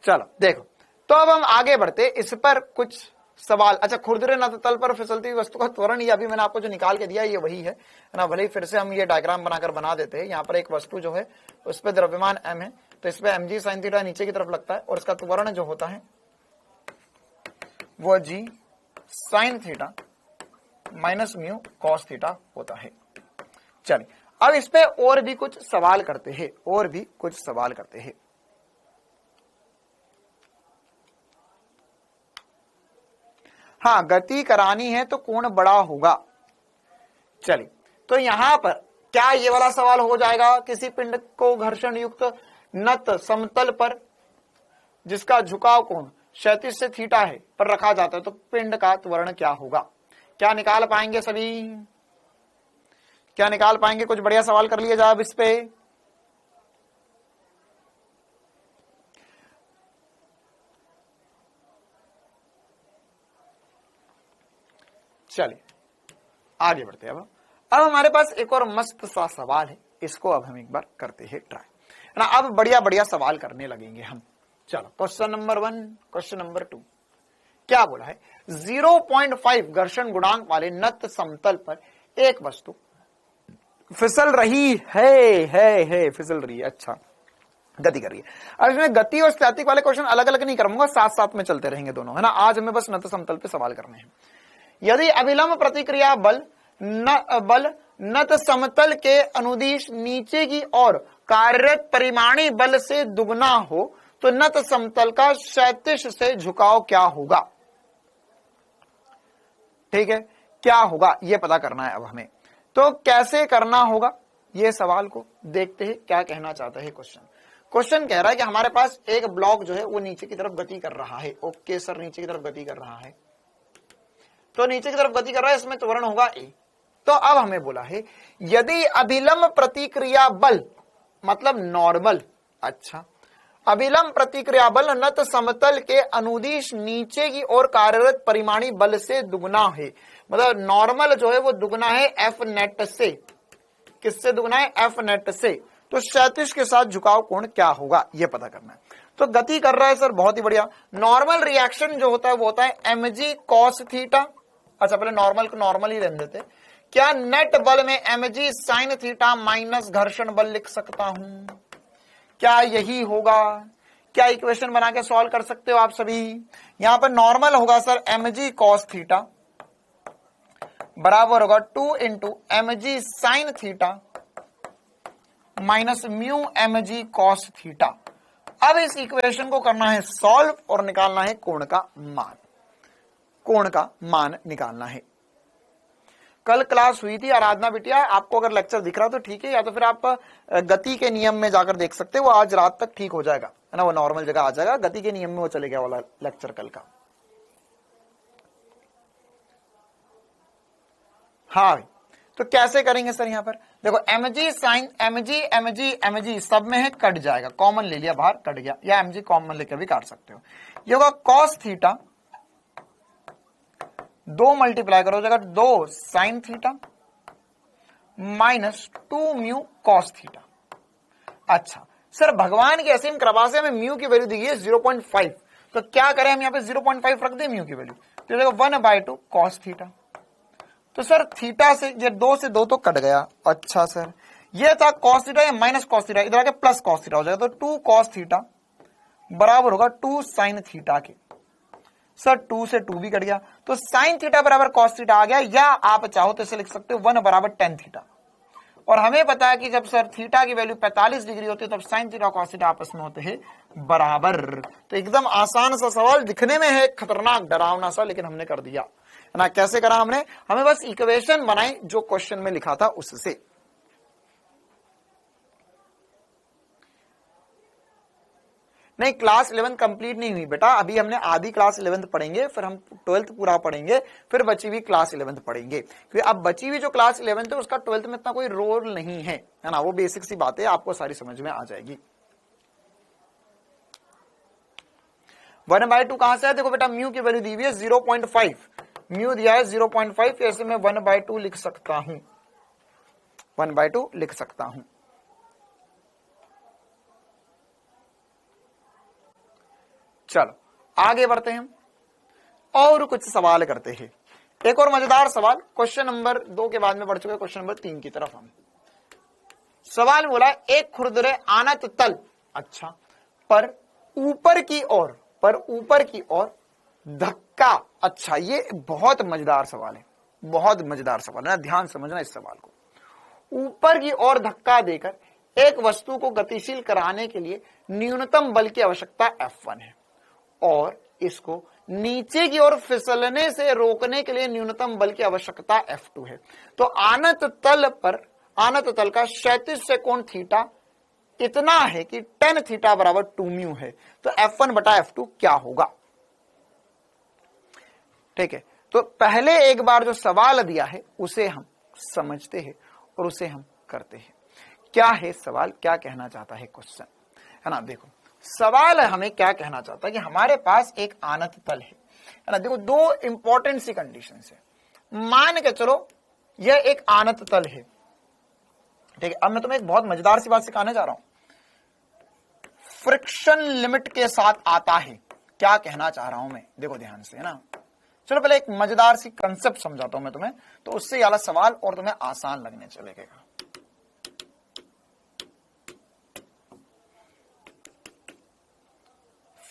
चलो देखो, तो अब हम आगे बढ़ते, इस पर कुछ सवाल। अच्छा, खुरदुरे न तल पर फिसलती हुई वस्तु का त्वरण, ये अभी मैंने आपको जो निकाल के दिया ये वही है ना। भले ही फिर से हम ये डायग्राम बनाकर बना देते हैं। यहाँ पर एक वस्तु जो है उस पर द्रव्यमान m है, तो इस पे mg sin थीटा नीचे की तरफ लगता है, और इसका त्वरण जो होता है वो g sin theta minus mu cos theta होता है। चलिए, अब इस पे और भी कुछ सवाल करते हैं, और भी कुछ सवाल करते हैं। हाँ, गति करानी है तो कोण बड़ा होगा। चलिए, तो यहां पर क्या ये वाला सवाल हो जाएगा, किसी पिंड को घर्षण युक्त नत समतल पर जिसका झुकाव कोण क्षैतिज से थीटा है पर रखा जाता है, तो पिंड का त्वरण क्या होगा। क्या निकाल पाएंगे सभी, क्या निकाल पाएंगे। कुछ बढ़िया सवाल कर लिया जाए अब इस पे। चलिए आगे बढ़ते हैं। अब हमारे पास एक और मस्त सा सवाल है, इसको अब हम एक बार करते हैं ट्राई, है ना। अब बढ़िया बढ़िया सवाल करने लगेंगे हम। चलो, क्वेश्चन नंबर 1, क्वेश्चन नंबर 2 क्या बोला है। 0.5 घर्षण गुणांक वाले नत समतल पर एक वस्तु फिसल रही है फिसल रही है, अच्छा गति कर रही है। अब इसमें गति और स्टैटिक वाले क्वेश्चन अलग अलग नहीं करूंगा, साथ साथ में चलते रहेंगे दोनों, है ना। आज हमें बस नत समतल पे सवाल करने हैं। यदि अभिलंब प्रतिक्रिया बल नत समतल के अनुदिश नीचे की ओर कार्यरत परिमाणी बल से दुगना हो तो नत समतल का क्षैतिज से झुकाव क्या होगा। ठीक है, क्या होगा ये पता करना है अब हमें। तो कैसे करना होगा ये सवाल को देखते हैं, क्या कहना चाहता है क्वेश्चन कह रहा है कि हमारे पास एक ब्लॉक जो है वो नीचे की तरफ गति कर रहा है। ओके सर, नीचे की तरफ गति कर रहा है, तो नीचे की तरफ गति कर रहा है, इसमें त्वरण होगा ए। तो अब हमें बोला है यदि अभिलंब प्रतिक्रिया बल मतलब नॉर्मल, अच्छा अभिलंब प्रतिक्रिया बल नत समतल के अनुदिश नीचे की ओर कार्यरत परिमाणी बल से दुगना है, मतलब नॉर्मल जो है वो दुगना है एफ नेट से। किससे दुगना है, एफ नेट से। तो क्षैतिज के साथ झुकाव कोण क्या होगा ये पता करना है। तो गति कर रहा है सर, बहुत ही बढ़िया। नॉर्मल रिएक्शन जो होता है वो होता है mg cos थीटा। अच्छा, पहले नॉर्मल को नॉर्मल ही रहने देते। क्या नेट बल में mg sin थीटा माइनस घर्षण बल लिख सकता हूं, क्या यही होगा। क्या इक्वेशन बना के सॉल्व कर सकते हो आप सभी। यहां पर नॉर्मल होगा सर mg cos थीटा बराबर होगा 2 into mg sin theta minus mu mg cos theta. अब इस इक्वेशन को करना है सॉल्व और निकालना है कोण का मान, कोण का मान निकालना है। कल क्लास हुई थी आराधना बिटिया, आपको अगर लेक्चर दिख रहा तो ठीक है, या तो फिर आप गति के नियम में जाकर देख सकते हो, वो आज रात तक ठीक हो जाएगा, है ना, वो नॉर्मल जगह आ जाएगा, गति के नियम में वो चले गया वाला लेक्चर कल का। हाँ, तो कैसे करेंगे सर? यहां पर देखो mg साइन mg सब में है, कट जाएगा, कॉमन ले लिया बाहर, कट गया, या mg कॉमन लेकर भी काट सकते हो। ये होगा कॉस थीटा, 2 मल्टीप्लाई करो जाएगा 2 sign theta minus 2 mu cos theta. अच्छा सर, भगवान की असीम कृपा से हमें म्यू की वैल्यू दी है 0.5, तो क्या करें हम यहाँ पे 0.5 रख दें म्यू की वैल्यू, तो देखो 1/2 कॉस थीटा। तो सर थीटा से ये 2 से 2 तो कट गया। अच्छा सर, ये था कॉस थीटा, या माइनस कॉस थीटा, इधर आके प्लस कॉस थीटा हो जाएगा, तो 2 कॉस थीटा बराबर होगा 2 साइन थीटा के। सर 2 से 2 भी कट गया, तो साइन थीटा बराबर कॉस थीटा आ गया, या आप चाहो तो इसे लिख सकते हो 1 बराबर tan थीटा। और हमें पता है कि जब सर थीटा की वैल्यू 45 डिग्री होती है तब साइन थीटा कॉस थीटा आपस में होते हैं बराबर। तो एकदम आसान सा सवाल, दिखने में है खतरनाक डरावना सा, लेकिन हमने कर दिया, है ना। कैसे करा हमने? हमें बस इक्वेशन बनाई जो क्वेश्चन में लिखा था उससे। नहीं, क्लास 11 कंप्लीट नहीं हुई बेटा, अभी हमने आधी क्लास 11 पढ़ेंगे, फिर हम 12th पूरा पढ़ेंगे, फिर बची हुई क्लास 11 पढ़ेंगे, क्योंकि अब बची हुई जो क्लास 11 है उसका 12th में इतना कोई रोल नहीं है ना, वो बेसिक सी बातें आपको सारी समझ में आ जाएगी। 1/2 कहां से है? देखो बेटा, म्यू की वैल्यू दी हुई है 0.5, म्यू दिया है 0.5, ऐसे मैं 1/2 लिख सकता हूं, 1/2 लिख सकता हूं। चलो आगे बढ़ते हैं, और कुछ सवाल करते हैं। एक और मजेदार सवाल, क्वेश्चन नंबर 2 के बाद में बढ़ चुके क्वेश्चन नंबर 3 की तरफ हम। सवाल बोला एक खुरदरे आनत तल, अच्छा, पर ऊपर की ओर धक्का। अच्छा, ये बहुत मजेदार सवाल है, बहुत मजेदार सवाल है ना, ध्यान समझना इस सवाल को। ऊपर की ओर धक्का देकर एक वस्तु को गतिशील कराने के लिए न्यूनतम बल की आवश्यकता F1 है, और इसको नीचे की ओर फिसलने से रोकने के लिए न्यूनतम बल की आवश्यकता F2 है। तो आनत तल का क्षैतिज से कोण थीटा इतना है कि tan थीटा बराबर 2 म्यू है, तो F1 बटा F2 क्या होगा? ठीक है, तो पहले एक बार जो सवाल दिया है उसे हम समझते हैं और उसे हम करते हैं। क्या है सवाल, क्या कहना चाहता है क्वेश्चन, है ना। देखो सवाल हमें क्या कहना चाहता है कि हमारे पास एक आनत तल है ना। देखो 2 इंपॉर्टेंट सी कंडीशन है, मान के चलो यह एक आनत तल है, ठीक है। अब मैं तुम्हें एक बहुत मजेदार सी बात सिखाने जा रहा हूं, फ्रिक्शन लिमिट के साथ आता है। क्या कहना चाह रहा हूं मैं, देखो ध्यान से, है ना। चलो पहले एक मजेदार सी कंसेप्ट समझाता हूं मैं तुम्हें, तो उससे वाला सवाल और तुम्हें आसान लगने चलेगा।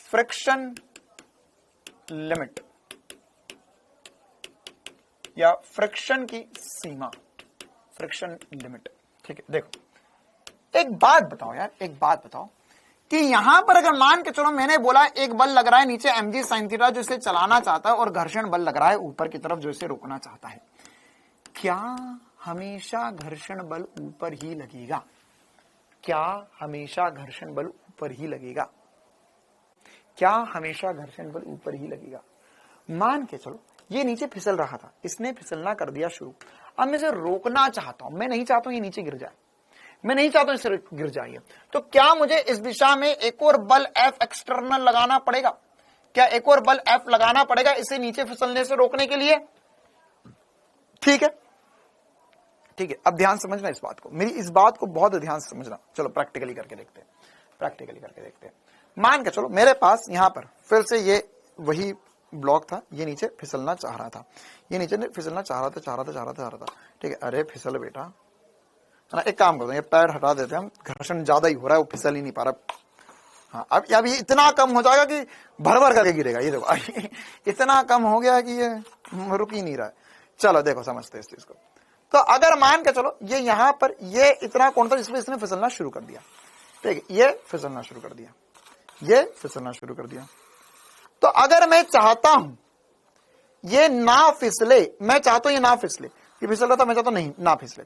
फ्रिक्शन लिमिट या फ्रिक्शन की सीमा, फ्रिक्शन लिमिट, ठीक है। देखो एक बात बताओ यार, एक बात बताओ कि यहां पर अगर मान के चलो मैंने बोला एक बल लग रहा है नीचे mg sin थीटा जो इसे चलाना चाहता है, और घर्षण बल लग रहा है ऊपर की तरफ जो इसे रोकना चाहता है, क्या हमेशा घर्षण बल ऊपर ही लगेगा? क्या हमेशा घर्षण बल ऊपर ही लगेगा? क्या हमेशा घर्षण बल ऊपर ही लगेगा? मान के चलो ये नीचे फिसल रहा था, इसने फिसलना कर दिया शुरू, अब मैं इसे रोकना चाहता हूं, मैं नहीं चाहता हूं ये नीचे गिर जाए, मैं नहीं चाहता हूं इसे गिर जाए, तो क्या मुझे इस दिशा में एक और बल F एक्सटर्नल लगाना पड़ेगा? क्या एक और बल F लगाना पड़ेगा इसे नीचे फिसलने से रोकने के लिए? ठीक है, ठीक है। अब ध्यान समझना इस बात को, मेरी इस बात को बहुत ध्यान से समझना। चलो प्रैक्टिकली करके देखते हैं, प्रैक्टिकली करके देखते हैं। मान के चलो मेरे पास यहां पर फिर से ये वही ब्लॉक था, ये नीचे फिसलना चाह रहा था, ये नीचे फिसलना चाह रहा था, ठीक है। अरे फिसल बेटा, है ना, एक काम करते हैं, ये पैर हटा देते हैं हम, घर्षण ज्यादा ही हो रहा है, वो फिसल ही नहीं पा रहा। हाँ, अब ये इतना कम हो जाएगा कि भर भर करके गिरेगा, ये देखो इतना कम हो गया कि ये रुक ही नहीं रहा है। चलो देखो समझते इस चीज को। तो अगर मान के चलो ये यहां पर ये इतना कोण था जिसमें इसने फिसलना शुरू कर दिया, ठीक है, ये फिसलना शुरू कर दिया, ये फिसलना शुरू कर दिया। तो अगर मैं चाहता हूं ये ना फिसले, मैं चाहता हूं ये ना फिसले, ये फिसल रहा था, मैं चाहता हूं नहीं ना फिसले,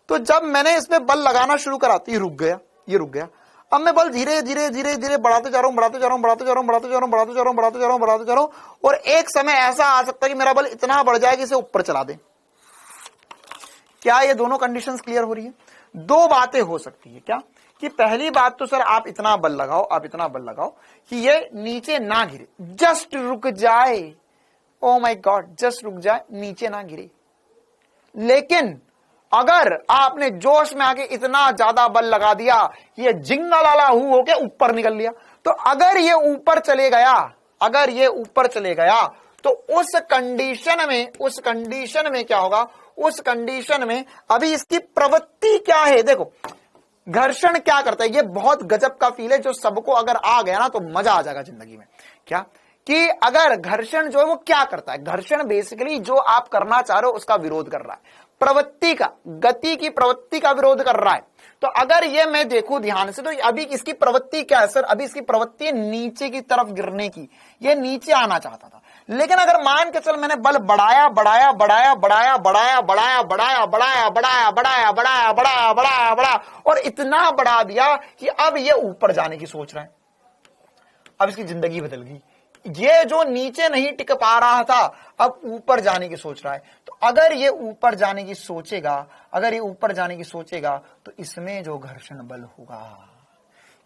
तो जब मैंने इसमें बल लगाना शुरू करा तो ये रुक गया, ये रुक गया। अब मैं बल धीरे धीरे धीरे धीरे बढ़ाते जा रहा हूं, बढ़ाते जा रहा हूं, बढ़ाते जा रहा हूं, बढ़ाते जा रहा हूं, बढ़ाते जा रहा हूं, बढ़ाते जा रहा हूं, बढ़ाते जा रहा हूं, और एक समय ऐसा आ सकता है कि मेरा बल इतना बढ़ जाए कि इसे ऊपर चला दे। क्या ये दोनों कंडीशंस क्लियर हो रही है? दो बातें हो सकती है। क्या कि पहली बात तो सर आप इतना बल लगाओ, आप इतना बल लगाओ कि ये नीचे ना गिरे, जस्ट रुक जाए, ओ माय गॉड, जस्ट रुक जाए, नीचे ना गिरे। लेकिन अगर आपने जोश में आके इतना ज्यादा बल लगा दिया, ये जिंगलाला हु होके ऊपर निकल लिया, तो अगर ये ऊपर चले गया, अगर ये ऊपर चले गया, तो उस कंडीशन में क्या होगा? उस कंडीशन में अभी इसकी प्रवृत्ति क्या है? देखो घर्षण क्या करता है, ये बहुत गजब का फील है जो सबको अगर आ गया ना तो मजा आ जाएगा जिंदगी में। क्या कि अगर घर्षण जो है वो क्या करता है? घर्षण बेसिकली जो आप करना चाह रहे हो उसका विरोध कर रहा है, प्रवृत्ति का, गति की प्रवृत्ति का विरोध कर रहा है। तो अगर ये मैं देखूं ध्यान से तो अभी इसकी प्रवृत्ति क्या है सर? अभी इसकी प्रवृत्ति है नीचे की तरफ गिरने की, ये नीचे आना चाहता था। लेकिन अगर मान के चल मैंने बल बढ़ाया बढ़ाया बढ़ाया बढ़ाया बढ़ाया बढ़ाया बढ़ाया बढ़ाया बढ़ाया बढ़ाया बढ़ाया बढ़ाया बढ़ाया बढ़ाया और इतना बढ़ा दिया कि अब ये ऊपर जाने की सोच रहा है, अब इसकी जिंदगी बदल गई। ये जो नीचे नहीं टिक पा रहा था अब ऊपर जाने की सोच रहा है। तो अगर ये ऊपर जाने की सोचेगा, अगर ये ऊपर जाने की सोचेगा तो इसमें जो घर्षण बल होगा,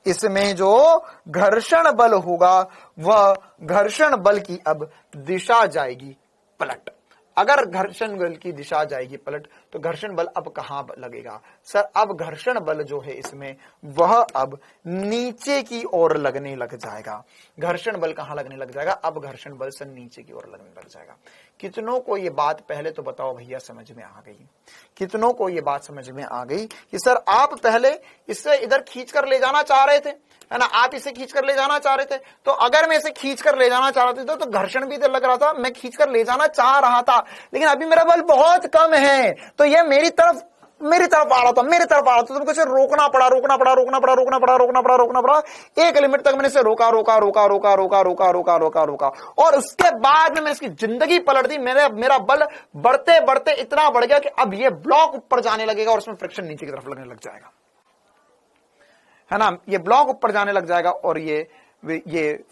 इसमें जो घर्षण बल होगा वह घर्षण बल की अब दिशा जाएगी पलट। अगर घर्षण बल की दिशा जाएगी पलट तो घर्षण बल अब कहां लगेगा सर? अब घर्षण बल जो है इसमें वह अब नीचे की ओर लगने लग जाएगा। घर्षण बल कहां लगने लग जाएगा? अब घर्षण बल से नीचे की ओर लगने लग जाएगा। कितनों को ये बात पहले तो बताओ भैया समझ में आ गई? कितनों को ये बात समझ में आ गई कि सर आप पहले इससे इधर खींच कर ले जाना चाह रहे थे, है ना, आप इसे खींच कर ले जाना चाह रहे थे, तो अगर मैं इसे खींच कर ले जाना चाह रहा था तो घर्षण भी इधर लग रहा था, मैं खींच कर ले जाना चाह रहा था, लेकिन अभी मेरा बल बहुत कम है तो ये मेरी तरफ आ रहा था, मेरी तरफ आ रहा था, तुमको इसे रोकना पड़ा, रोकना पड़ा, रोकना पड़ा, रोकना पड़ा, रोकना पड़ा, रोकना पड़ा। एक लिमिट तक मैंने इसे रोका रोका रोका रोका रोका रोका रोका रोका रोका और उसके बाद में मैंने इसकी जिंदगी पलट दी। मेरा बल बढ़ते बढ़ते इतना बढ़ गया कि अब ये ब्लॉक ऊपर जाने लगेगा और उसमें फ्रिक्शन नीचे की तरफ लगने लग जाएगा, है ना, ये ब्लॉक ऊपर जाने लग जाएगा और ये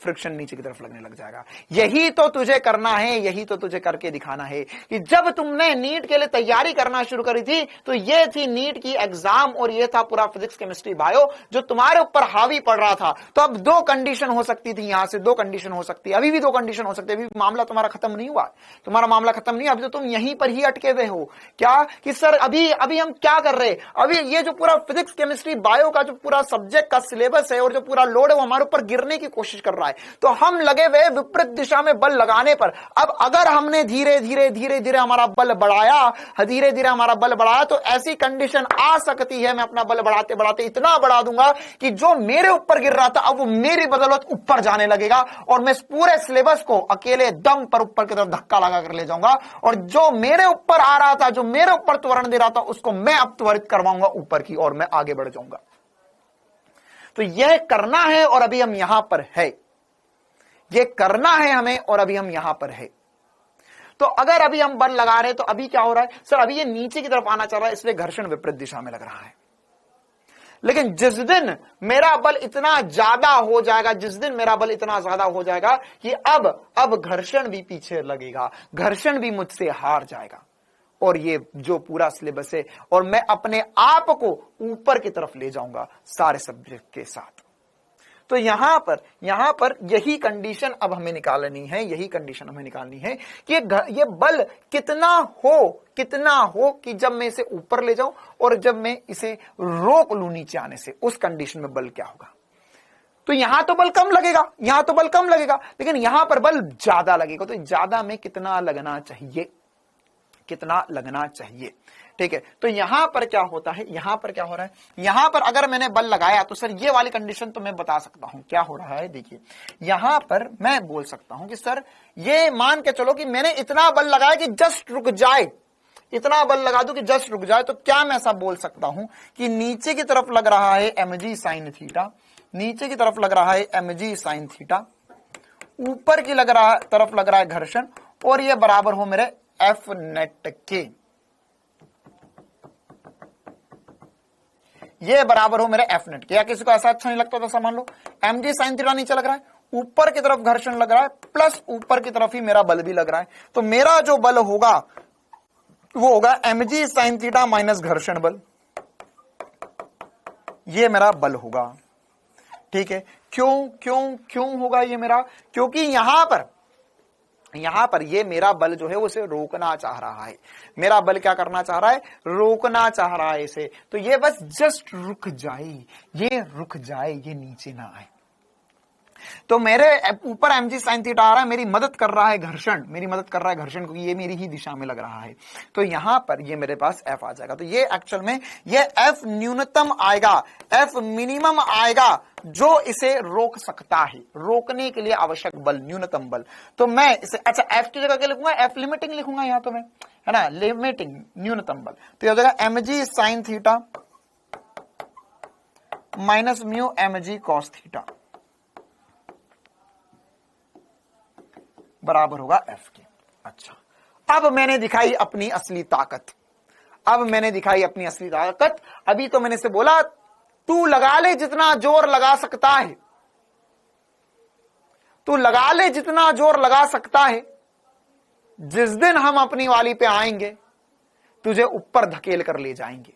फ्रिक्शन नीचे की तरफ लगने लग जाएगा। यही तो तुझे करना है, यही तो तुझे करके दिखाना है कि जब तुमने नीट के लिए तैयारी करना शुरू करी थी तो ये थी नीट की एग्जाम और ये था पूरा फिजिक्स केमिस्ट्री बायो जो तुम्हारे ऊपर हावी पड़ रहा था। तो अब दो कंडीशन हो सकती थी, यहां से दो कंडीशन हो सकती है, अभी भी दो कंडीशन हो सकती है, अभी मामला तुम्हारा खत्म नहीं हुआ, तुम्हारा मामला खत्म नहीं, अभी तो तुम यहीं पर ही अटके हुए हो। क्या कि सर अभी हम क्या कर रहे हैं? अभी ये जो पूरा फिजिक्स केमिस्ट्री बायो का जो पूरा सब्जेक्ट का सिलेबस है और जो पूरा लोड है वो हमारे ऊपर गिरने की कोशिश कर रहा है, तो हम लगे हुए विपरीत दिशा में बल लगाने पर। अब अगर हमने धीरे धीरे धीरे धीरे हमारा बल बढ़ाया, धीरे धीरे हमारा बल बढ़ाया, तो ऐसी कंडीशन आ सकती है मैं अपना बल बढ़ाते बढ़ाते इतना बढ़ा दूंगा कि जो मेरे ऊपर गिर रहा था अब वो मेरी बदौलत ऊपर जाने लगेगा और मैं पूरे सिलेबस को अकेले दम पर ऊपर की तरफ धक्का लगा कर ले जाऊंगा और जो मेरे ऊपर आ रहा था, जो मेरे ऊपर त्वरण दे रहा था, उसको मैं अब त्वरित करवाऊंगा ऊपर की और मैं आगे बढ़ जाऊंगा। तो यह करना है और अभी हम यहां पर है, यह करना है हमें और अभी हम यहां पर है। तो अगर अभी हम बल लगा रहे हैं तो अभी क्या हो रहा है सर? अभी ये नीचे की तरफ आना चाह रहा है, इसलिए घर्षण विपरीत दिशा में लग रहा है। लेकिन जिस दिन मेरा बल इतना ज्यादा हो जाएगा, जिस दिन मेरा बल इतना ज्यादा हो जाएगा कि अब घर्षण भी पीछे लगेगा, घर्षण भी मुझसे हार जाएगा और ये जो पूरा सिलेबस है और मैं अपने आप को ऊपर की तरफ ले जाऊंगा सारे सब्जेक्ट के साथ। तो यहां पर यही कंडीशन अब हमें निकालनी है, यही कंडीशन हमें निकालनी है कि ये बल कितना हो कि जब मैं इसे ऊपर ले जाऊं और जब मैं इसे रोक लूं नीचे आने से, उस कंडीशन में बल क्या होगा। तो यहां तो बल कम लगेगा, यहां तो बल कम लगेगा, लेकिन यहां पर बल ज्यादा लगेगा। तो ज्यादा में कितना लगना चाहिए, कितना लगना चाहिए, ठीक है। तो यहां पर क्या होता है, यहां पर क्या हो रहा है, यहां पर अगर मैंने बल लगाया तो सर ये वाली कंडीशन तो मैं बता सकता हूं क्या हो रहा है। देखिए यहां पर मैं बोल सकता हूं कि सर ये मान के चलो कि मैंने इतना बल लगाया कि जस्ट रुक जाए, इतना बल लगा दूं कि जस्ट रुक जाए, तो क्या मैं ऐसा बोल सकता हूं कि नीचे की तरफ लग रहा है mg sin थीटा नीचे की तरफ लग रहा है mg sin थीटा, ऊपर की तरफ लग रहा है घर्षण, और ये बराबर हो मेरे एफ नेट के, ये बराबर हो मेरे एफ नेट के। या किसी को ऐसा अच्छा नहीं लगता तो ऐसा मान लो mg sin थीटा नीचे लग रहा है, ऊपर की तरफ घर्षण लग रहा है, प्लस ऊपर की तरफ ही मेरा बल भी लग रहा है, तो मेरा जो बल होगा वो होगा mg sin थीटा माइनस घर्षण बल, ये मेरा बल होगा। ठीक है, क्यों क्यों क्यों होगा ये मेरा? क्योंकि यहां पर ये मेरा बल जो है उसे रोकना चाह रहा है। मेरा बल क्या करना चाह रहा है? रोकना चाह रहा है इसे। तो ये बस जस्ट रुक जाए, ये रुक जाए, ये नीचे ना आए। तो मेरे ऊपर mg sin थीटा आ रहा है, मेरी मदद कर रहा है घर्षण, क्योंकि ये मेरी ही दिशा में लग रहा है। तो यहां पर ये मेरे पास f आ जाएगा। तो ये एक्चुअल में ये f न्यूनतम आएगा, f मिनिमम आएगा जो इसे रोक सकता है, रोकने के लिए आवश्यक बल, न्यूनतम बल। तो मैं इसे अच्छा f की जगह क्या लिखूंगा? f लिमिटिंग लिखूंगा यहां, तो मैं, है ना, लिमिटिंग न्यूनतम बल। तो यह हो जाएगा mg sin theta minus mu mg cos theta बराबर होगा एफ के। अच्छा, अब मैंने दिखाई अपनी असली ताकत, अभी तो मैंने से बोला तू लगा ले जितना जोर लगा सकता है, तू लगा ले जितना जोर लगा सकता है, जिस दिन हम अपनी वाली पे आएंगे तुझे ऊपर धकेल कर ले जाएंगे।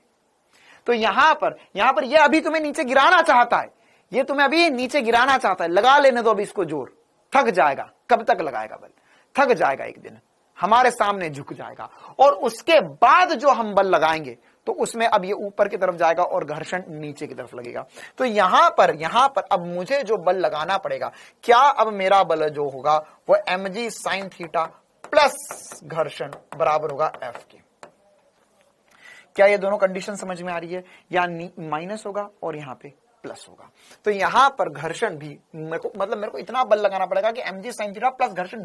तो यहां पर ये अभी तुम्हें नीचे गिराना चाहता है, ये तुम्हें अभी नीचे गिराना चाहता है, लगा लेने दो अभी इसको जोर, थक जाएगा। कब तक लगाएगा बल? थक जाएगा, एक दिन हमारे सामने झुक जाएगा, और उसके बाद जो हम बल लगाएंगे तो उसमें अब ये ऊपर की तरफ जाएगा और घर्षण नीचे की तरफ लगेगा। तो यहां पर अब मुझे जो बल लगाना पड़ेगा, क्या अब मेरा बल जो होगा वो mg sin थीटा प्लस घर्षण बराबर होगा एफ के। क्या ये दोनों कंडीशन समझ में आ रही है? या माइनस होगा और यहां पे प्लस होगा। तो यहां पर घर्षण भी मेरे को इतना बल लगाना पड़ेगा कि mg sin थीटा प्लस घर्षण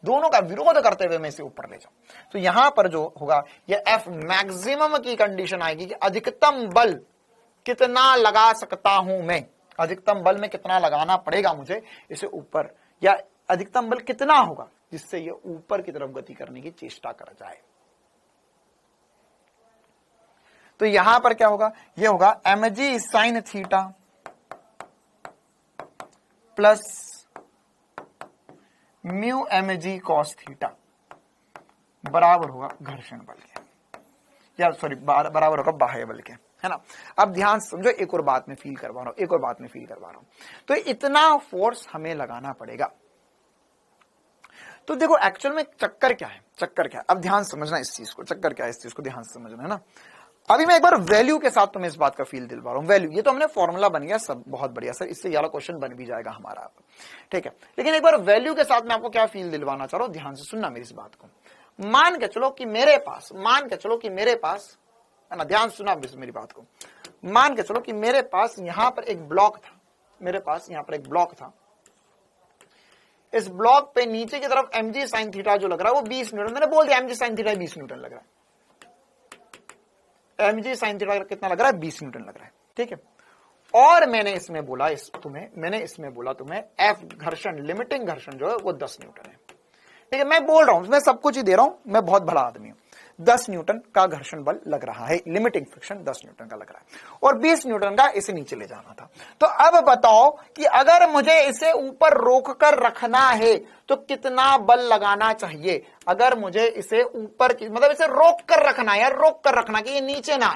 दोनों का विरोध करते हुए मैं इसे ऊपर ले जाऊं। तो यहां पर जो होगा ये F मैक्सिमम की कंडीशन आएगी कि अधिकतम बल कितना लगा सकता हूं मैं, अधिकतम बल में कितना लगाना पड़ेगा मुझे इसे ऊपर, या अधिकतम बल कितना होगा जिससे ये ऊपर की तरफ गति करने की चेष्टा कर जाए। तो यहां पर क्या होगा? ये होगा mg sin theta plus mu mg cos theta बराबर होगा घर्षण बल के, या सॉरी बराबर होगा बाह्य बल के, है ना। अब ध्यान समझो, एक और बात में फील करवा रहा हूं, तो इतना फोर्स हमें लगाना पड़ेगा। तो देखो एक्चुअल में चक्कर क्या है, अब ध्यान समझना इस चीज को, चक्कर क्या है इस चीज को ध्यान से समझना, है ना। अभी मैं एक बार वैल्यू के साथ तुम्हें इस बात का फील दिलवा रहा हूं। वैल्यू, ये तो हमने फॉर्मूला बन गया, सब बहुत बढ़िया सर, इससे ज्यादा क्वेश्चन बन भी जाएगा हमारा, ठीक है। लेकिन एक बार वैल्यू के साथ मैं आपको क्या फील दिलवाना चाह रहा हूं, ध्यान से सुनना मेरी इस बात को। मान के चलो कि मेरे पास, है ना, ध्यान सुना मेरी बात को। मान के चलो कि मेरे पास यहां पर एक ब्लॉक था, इस ब्लॉक पे नीचे की तरफ mg sin थीटा जो लग रहा है वो 20 न्यूटन, मैंने बोल दिया mg sin थीटा 20 न्यूटन लग रहा है, mg sin थीटा कितना लग रहा है? 20 न्यूटन लग रहा है, ठीक है। और मैंने इसमें बोला तुम्हें F घर्षण, लिमिटिंग घर्षण जो है वो 10 न्यूटन है, ठीक है। मैं बोल रहा हूं, मैं सब कुछ ही दे रहा हूं, मैं बहुत भला आदमी हूं। 10 न्यूटन का घर्षण बल लग रहा है, लिमिटिंग फ्रिक्शन 10 न्यूटन का लग रहा है, और 20 न्यूटन का इसे नीचे ले जाना था। तो अब बताओ कि अगर मुझे इसे ऊपर रोक कर रखना है तो कितना बल लगाना चाहिए? अगर मुझे इसे ऊपर की इसे रोक कर रखना है, यार रोक कर रखना कि ये नीचे ना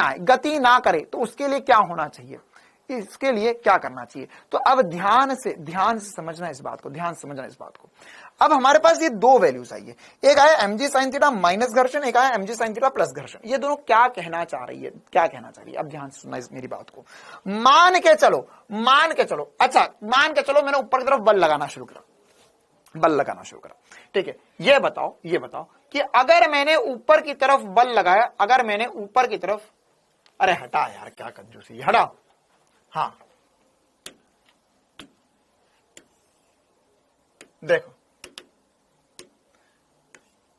आए, गति ना करे, तो उसके लिए क्या होना चाहिए, इसके लिए क्या करना चाहिए? तो अब ध्यान से समझना इस बात को, अब हमारे पास ये दो वैल्यूज आई है, एक आया mg sin थीटा माइनस घर्षण, एक आया mg sin थीटा प्लस घर्षण। ये दोनों क्या कहना चाह रही है? अब ध्यान से सुनना मेरी बात को। मान के चलो मैंने ऊपर की तरफ बल लगाना शुरू करा, ठीक है। ये बताओ कि अगर मैंने ऊपर की तरफ बल लगाया, अरे हटा यार, क्या कंजूसी, हटा, हाँ देखो,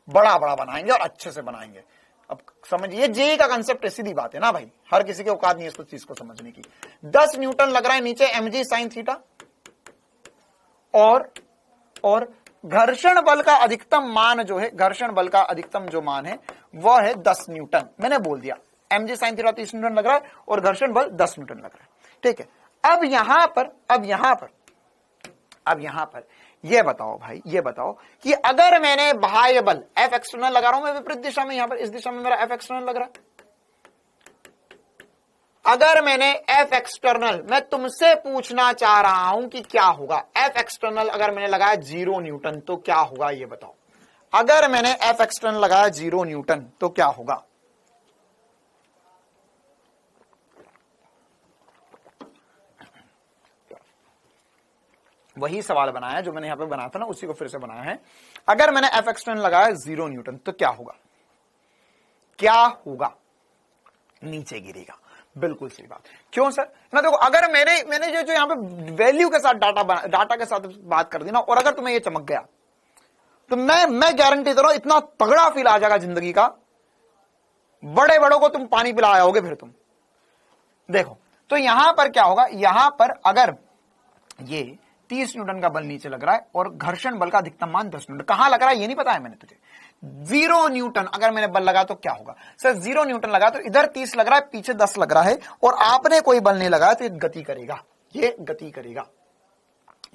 बड़ा बनाएंगे और अच्छे से बनाएंगे। अब समझिए, जेई का कंसेप्ट सीधी बात है ना भाई, हर किसी के औकात नहीं है इस चीज को समझने की। 10 न्यूटन लग रहा है नीचे mg sin थीटा, और घर्षण बल का अधिकतम मान जो है, घर्षण बल का अधिकतम जो मान है वह है 10 न्यूटन। मैंने बोल दिया mg sin थीटा 30 न्यूटन लग रहा है और घर्षण बल 10 न्यूटन लग रहा है। ठीक है, अब यहां पर ये बताओ भाई, ये बताओ कि अगर मैंने बाह्य बल F एक्सटर्नल लगा रहा हूं मैं विपरीत दिशा में, यहां पर इस दिशा में मेरा F एक्सटर्नल लग रहा है, अगर मैंने F एक्सटर्नल, मैं तुमसे पूछना चाह रहा हूं कि क्या होगा F एक्सटर्नल अगर मैंने लगाया 0 न्यूटन तो क्या होगा, ये बताओ। अगर मैंने F एक्सटर्नल लगाया 0 न्यूटन तो क्या होगा? वही सवाल बनाया जो मैंने यहां पे बनाया था ना, उसी को फिर से बनाया है। अगर मैंने F एक्सटर्नल लगाया 0 न्यूटन तो क्या होगा? क्या होगा? नीचे गिरेगा। बिल्कुल सही बात। क्यों सर? ना देखो, अगर मैंने जो यहाँ पे वैल्यू के साथ डाटा के साथ बात कर दी ना, और अगर तुम्हें ये चमक गया तो मैं गारंटी दे रहा हूं इतना तगड़ा फील आ जाएगा जिंदगी का, बड़े बड़ों को तुम पानी पिला आओगे फिर तुम। देखो तो यहां पर क्या होगा, यहां पर अगर ये 30 न्यूटन का बल नीचे लग रहा है और घर्षण बल का अधिकतम मान 10 न्यूटन, कहां लग रहा है ये नहीं पता है मैंने तुझे। 0 न्यूटन अगर मैंने बल लगा तो क्या होगा? सर 0 न्यूटन लगा तो इधर 30 लग रहा है, पीछे 10 लग रहा है, और आपने कोई बल नहीं लगाया तो ये गति करेगा, ये गति करेगा,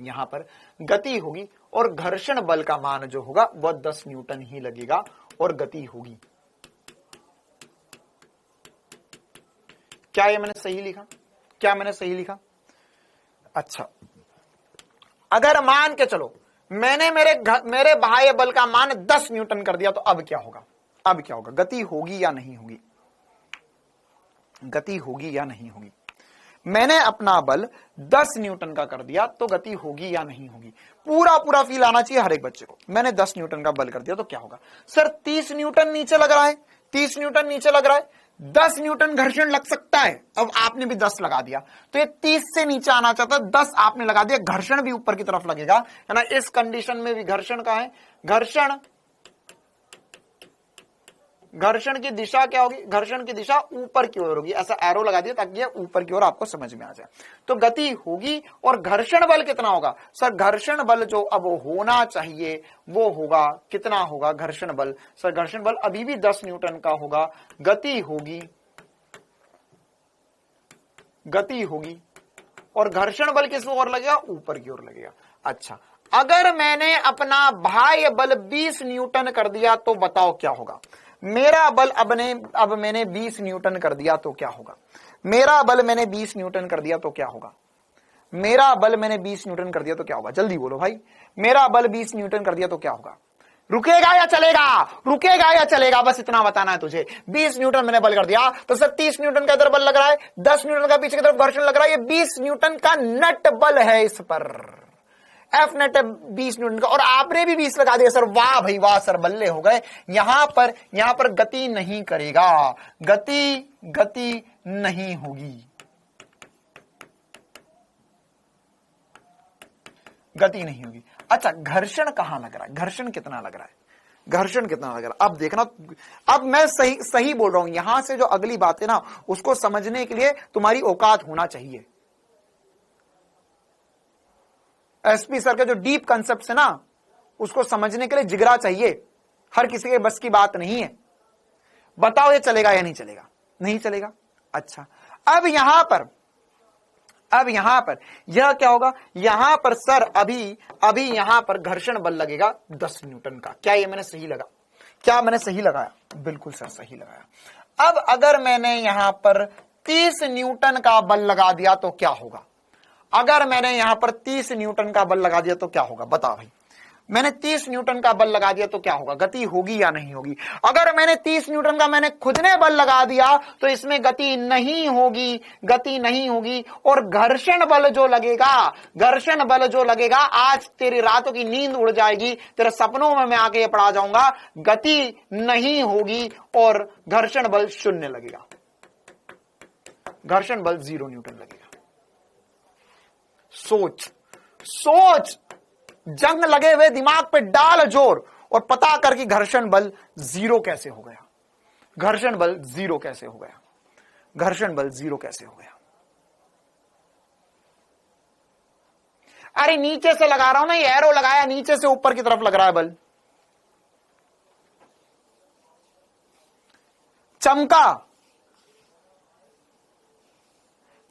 यहां पर गति होगी और घर्षण बल का मान जो होगा वह 10 न्यूटन ही लगेगा और गति होगी। क्या ये मैंने सही लिखा? क्या मैंने सही लिखा? अच्छा, अगर मान के चलो मैंने मेरे बाह्य बल का मान 10 न्यूटन कर दिया तो अब क्या होगा? अब क्या होगा? गति होगी या नहीं होगी? गति होगी या नहीं होगी? मैंने अपना बल 10 न्यूटन का कर दिया तो गति होगी या नहीं होगी? पूरा फील आना चाहिए हर एक बच्चे को। मैंने 10 न्यूटन का बल कर दिया तो क्या होगा? सर 30 न्यूटन नीचे लग रहा है, 30 न्यूटन नीचे लग रहा है, 10 न्यूटन घर्षण लग सकता है। अब आपने भी 10 लगा दिया तो ये 30 से नीचे आना चाहता है, 10 आपने लगा दिया, घर्षण भी ऊपर की तरफ लगेगा, है ना। इस कंडीशन में भी घर्षण का है, घर्षण की दिशा क्या होगी? घर्षण की दिशा ऊपर की ओर होगी। ऐसा एरो लगा दिया ताकि ये ऊपर की ओर आपको समझ में आ जाए। तो गति होगी और घर्षण बल कितना होगा? सर घर्षण बल जो अब होना चाहिए वो होगा, कितना होगा घर्षण बल? सर घर्षण बल अभी भी 10 न्यूटन का होगा, गति होगी और घर्षण बल किस ओर लगेगा? ऊपर की ओर लगेगा। अच्छा, अगर मैंने अपना बाह्य बल 20 न्यूटन कर दिया तो बताओ क्या होगा? मेरा बल अब मैंने 20 न्यूटन कर दिया तो क्या होगा? मेरा बल मैंने 20 न्यूटन कर दिया तो क्या होगा? मेरा बल मैंने 20 न्यूटन कर दिया तो क्या होगा? जल्दी बोलो भाई, मेरा बल 20 न्यूटन कर दिया तो क्या होगा? रुकेगा या चलेगा? रुकेगा या चलेगा? बस इतना बताना है तुझे। 20 न्यूटन मैंने बल कर दिया तो सर 30 न्यूटन का इधर बल लग रहा है, 10 न्यूटन का पीछे की तरफ घर्षण लग रहा है, ये 20 न्यूटन का नेट बल है इस पर। एफ नेट 20 न्यूटन का, और आपने भी 20 लगा दिया। सर वाह भाई वाह सर, बल्ले हो गए। यहां पर गति नहीं करेगा, गति नहीं होगी, गति नहीं होगी। अच्छा, घर्षण कहां लग रहा है? घर्षण कितना लग रहा है? घर्षण कितना लग रहा है? अब देखना, अब मैं सही बोल रहा हूं। यहां से जो अगली बात है ना, उसको समझने के लिए तुम्हारी औकात होना चाहिए। एसपी सर के जो डीप कंसेप्ट है ना, उसको समझने के लिए जिगरा चाहिए। हर किसी के बस की बात नहीं है। बताओ ये चलेगा या नहीं चलेगा? नहीं चलेगा। अच्छा, अब यहां पर यह क्या होगा? यहां पर सर अभी यहां पर घर्षण बल लगेगा 10 न्यूटन का। क्या ये मैंने सही लगा? क्या मैंने सही लगाया? बिल्कुल सर सही लगाया। अब अगर मैंने यहां पर 30 न्यूटन का बल लगा दिया तो क्या होगा? अगर मैंने यहां पर 30 न्यूटन का बल लगा दिया तो क्या होगा? बता भाई, मैंने 30 न्यूटन का बल लगा दिया तो क्या होगा? गति होगी या नहीं होगी? अगर मैंने 30 न्यूटन का मैंने खुद ने बल लगा दिया तो इसमें गति नहीं होगी। और घर्षण बल जो लगेगा, आज तेरी रातों की नींद उड़ जाएगी, तेरे सपनों में मैं आके पड़ा जाऊंगा। गति नहीं होगी और घर्षण बल 0 लगेगा, घर्षण बल 0 न्यूटन लगेगा। सोच, जंग लगे हुए दिमाग पे डाल जोर और पता कर कि घर्षण बल 0 कैसे हो गया। घर्षण बल 0 कैसे हो गया? घर्षण बल 0 कैसे हो गया? अरे नीचे से लगा रहा हूं ना, ये एरो लगाया, नीचे से ऊपर की तरफ लग रहा है बल।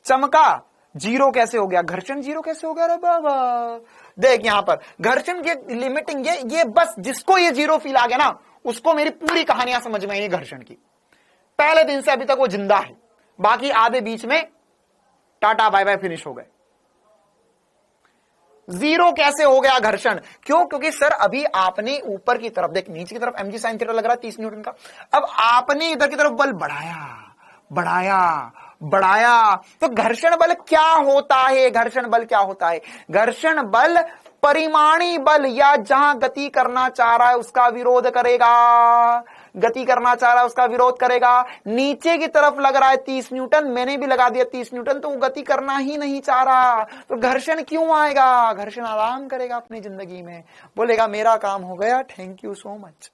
चमका 0 कैसे हो गया? घर्षण 0 कैसे हो गया? अरे बाबा देख, यहां पर घर्षण की लिमिटिंग ये बस जिसको ये 0 फील आ गया ना, उसको मेरी पूरी कहानियां समझ में आई घर्षण की। पहले दिन से अभी तक वो जिंदा है, बाकी आधे बीच में टाटा बाय बाय फिनिश हो गए। 0 कैसे हो गया घर्षण? क्यों? क्योंकि सर अभी आपने ऊपर की तरफ देख, नीचे की तरफ mg sin थीटा लग रहा है 30 न्यूटन का, अब आपने इधर की तरफ बल बढ़ाया, तो घर्षण बल क्या होता है? घर्षण बल क्या होता है? घर्षण बल परिमाणी बल, या जहां गति करना चाह रहा है उसका विरोध करेगा। नीचे की तरफ लग रहा है 30 न्यूटन, मैंने भी लगा दिया 30 न्यूटन, तो वो गति करना ही नहीं चाह रहा, तो घर्षण क्यों आएगा? घर्षण आराम करेगा अपनी जिंदगी में, बोलेगा मेरा काम हो गया, थैंक यू सो मच।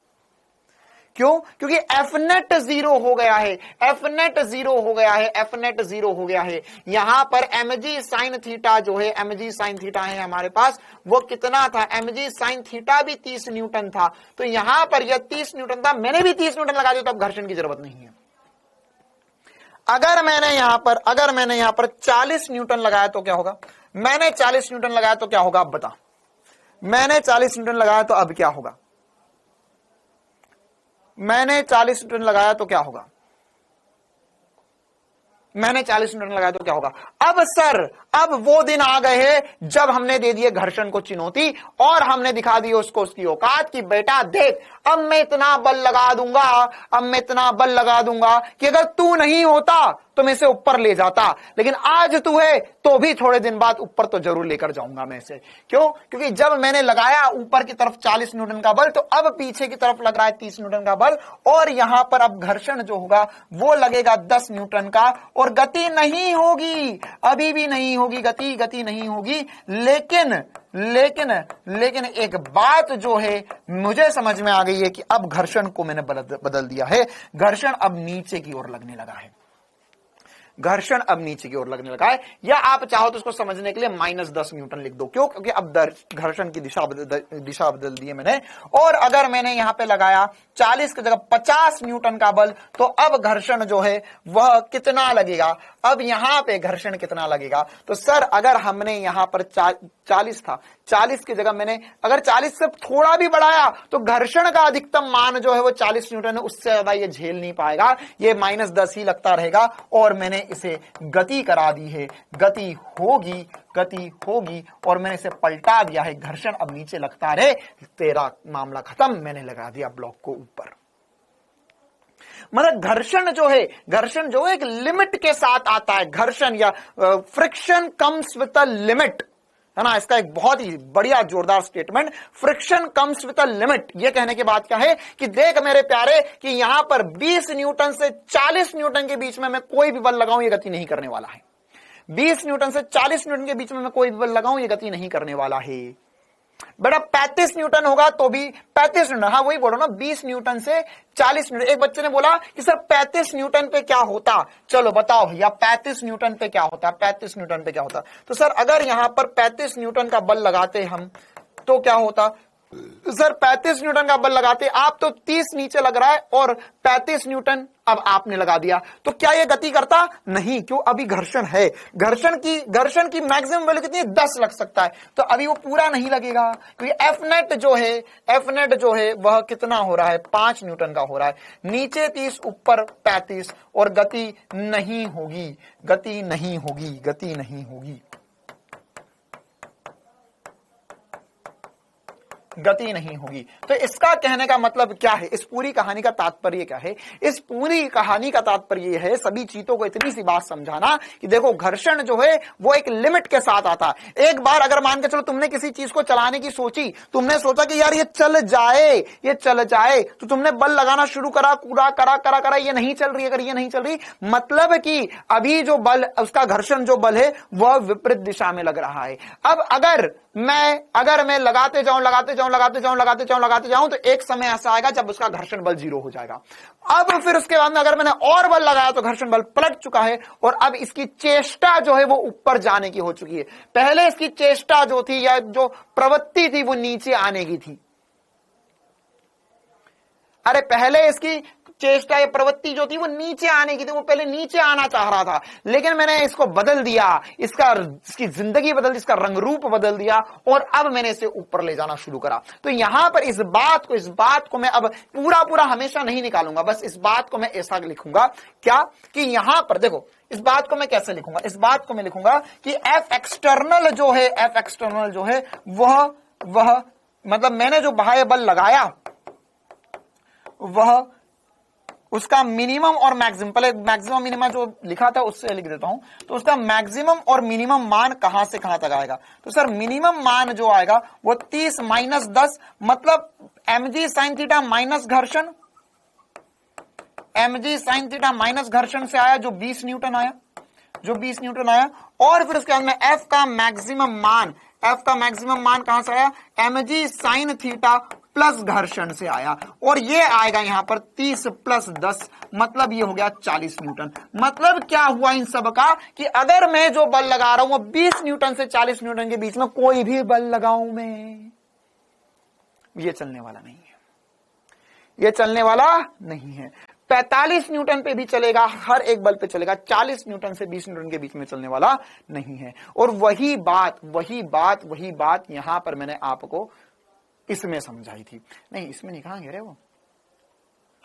क्यों? क्योंकि एफ नेट 0 हो गया है, एफ नेट 0 हो गया है। यहां पर mg sin थीटा जो है, mg sin थीटा है हमारे पास, वो कितना था? mg sin थीटा भी 30 न्यूटन था, तो यहां पर यह 30 न्यूटन था, मैंने भी 30 न्यूटन लगा दिया, तो अब घर्षण की जरूरत नहीं है। अगर मैंने यहां पर 40 न्यूटन लगाया तो क्या होगा? मैंने 40 न्यूटन लगाया तो क्या होगा? अब बता, मैंने 40 न्यूटन लगाया तो अब क्या होगा? मैंने 40 न्यूटन लगाया तो क्या होगा? अब सर, अब वो दिन आ गए हैं जब हमने दे दिए घर्षण को चुनौती और हमने दिखा दी उसको उसकी औकात कि बेटा देख, अब मैं इतना बल लगा दूंगा कि अगर तू नहीं होता तो मैं इसे ऊपर ले जाता, लेकिन आज तू है तो भी थोड़े दिन बाद ऊपर तो जरूर लेकर जाऊंगा मैं इसे। क्यों? क्योंकि जब मैंने लगाया ऊपर की तरफ 40 न्यूटन का बल, तो अब पीछे की तरफ लग रहा है 30 न्यूटन का बल, और यहां पर अब घर्षण जो होगा वो लगेगा 10 न्यूटन का, और गति नहीं होगी, अभी भी नहीं होगी गति नहीं होगी। लेकिन एक बात जो है मुझे समझ में आ गई है कि अब घर्षण को मैंने बदल दिया है, घर्षण अब नीचे की ओर लगने लगा है, या आप चाहो तो उसको समझने के लिए -10 न्यूटन लिख दो। क्यों? क्योंकि अब घर्षण की दिशा बदल दी है मैंने, और अगर मैंने यहां पे लगाया 40 की जगह 50 न्यूटन का बल, तो अब घर्षण जो है वह कितना लगेगा? अब यहां पे घर्षण कितना लगेगा? तो सर अगर हमने यहां पर 40 था, 40 की जगह मैंने अगर 40 से थोड़ा भी बढ़ाया, तो घर्षण का अधिकतम मान जो है वो 40 न्यूटन है, उससे ज्यादा ये झेल नहीं पाएगा, ये -10 ही लगता रहेगा, और मैंने इसे गति करा दी है, गति होगी, और मैंने इसे पलटा दिया है, घर्षण अब नीचे लगता रहे, तेरा मामला खत्म, मैंने लगा दिया ब्लॉक को ऊपर। मतलब घर्षण जो है एक लिमिट के साथ आता है, घर्षण या friction comes with a limit, है ना। इसका एक बहुत ही बढ़िया जोरदार statement, friction comes with a limit. ये कहने के बाद क्या है कि देख मेरे प्यारे कि यहां पर 20 न्यूटन से 40 न्यूटन के बीच में मैं कोई भी बल लगाऊं, ये गति नहीं करने वाला है। 20 न्यूटन से 40 न्यूटन के बीच में मैं कोई भी बल लगाऊं, ये गति नहीं करने वाला है। बेटा 35 न्यूटन होगा तो भी 35 न्यूटन, हाँ वही बोलो ना, 20 न्यूटन से 40 न्यूटन। एक बच्चे ने बोला कि सर 35 न्यूटन पे क्या होता, चलो बताओ भैया 35 न्यूटन पे क्या होता, 35 न्यूटन पे क्या होता। तो सर अगर यहां पर 35 न्यूटन का बल लगाते हम तो क्या होता? सर 35 न्यूटन का बल लगाते, आप तो 30 नीचे लग रहा है और 35 न्यूटन अब आपने लगा दिया, तो क्या ये गति करता? नहीं। क्यों? अभी घर्षण है, घर्षण की मैक्सिमम वैल्यू कितनी है? 10 लग सकता है, तो अभी वो पूरा नहीं लगेगा, क्योंकि एफ नेट जो है वह कितना हो रहा है? 5 न्यूटन का हो रहा है। नीचे 30 ऊपर 35, और गति नहीं होगी। तो इसका कहने का मतलब क्या है? इस पूरी कहानी का तात्पर्य क्या है? इस पूरी कहानी का तात्पर्य है सभी चीजों को इतनी सी बात समझाना कि देखो घर्षण जो है वो एक लिमिट के साथ आता है। एक बार अगर मान के चलो तुमने किसी चीज को चलाने की सोची, तुमने सोचा कि यार ये चल जाए, तो तुमने बल लगाना शुरू करा, ये नहीं चल रही। अगर ये नहीं चल रही, मतलब कि अभी जो बल, उसका घर्षण जो बल है वह विपरीत दिशा में लग रहा है। अब अगर मैं लगाते जाऊं जाऊं तो एक समय ऐसा आएगा जब उसका घर्षण बल 0 हो जाएगा। अब फिर उसके बाद में अगर मैंने और बल लगाया तो घर्षण बल पलट चुका है और अब इसकी चेष्टा जो है वो ऊपर जाने की हो चुकी है। पहले इसकी चेष्टा जो थी या जो प्रवृत्ति थी वो नीचे आने की थी। अरे पहले इसकी चेष्टा या प्रवृत्ति जो थी वो नीचे आने की थी, वो पहले नीचे आना चाह रहा था, लेकिन मैंने इसको बदल दिया, इसकी जिंदगी बदल दी, इसका रंग रूप बदल दिया और अब मैंने इसे ऊपर ले जाना शुरू करा। तो यहां पर इस बात को मैं अब पूरा हमेशा नहीं निकालूंगा, बस इस बात को मैं ऐसा लिखूंगा क्या कि यहां पर देखो, इस बात को मैं कैसे लिखूंगा, इस बात को मैं लिखूंगा कि एफ एक्सटर्नल जो है वह मतलब मैंने जो बाह्य बल लगाया वह उसका मिनिमम और मैक्सिमम, पहले मैक्सिमम मिनिमम जो लिखा था उससे लिख देता हूं, तो उसका मैक्सिमम और मिनिमम मान कहां से कहां तक आएगा। तो सर मिनिमम मान जो आएगा वो 30 माइनस 10 मतलब mg sin थीटा माइनस घर्षण, mg sin थीटा माइनस घर्षण से आया जो 20 न्यूटन आया, और फिर उसके बाद में f का मैक्सिमम मान कहां से आया, mg sin थीटा प्लस घर्षण से आया, और ये आएगा यहां पर 30 प्लस 10 मतलब ये हो गया 40 न्यूटन। मतलब क्या हुआ इन सब का कि अगर मैं जो बल लगा रहा हूं वो 20 न्यूटन से 40 न्यूटन के बीच में कोई भी बल लगाऊं मैं, ये चलने वाला नहीं है। 45 न्यूटन पे भी चलेगा, हर एक बल पे चलेगा, 40 न्यूटन से 20 न्यूटन के बीच में चलने वाला नहीं है। और वही बात यहां पर मैंने आपको इसमें समझाई थी, नहीं इसमें नहीं, कहां गिरे वो,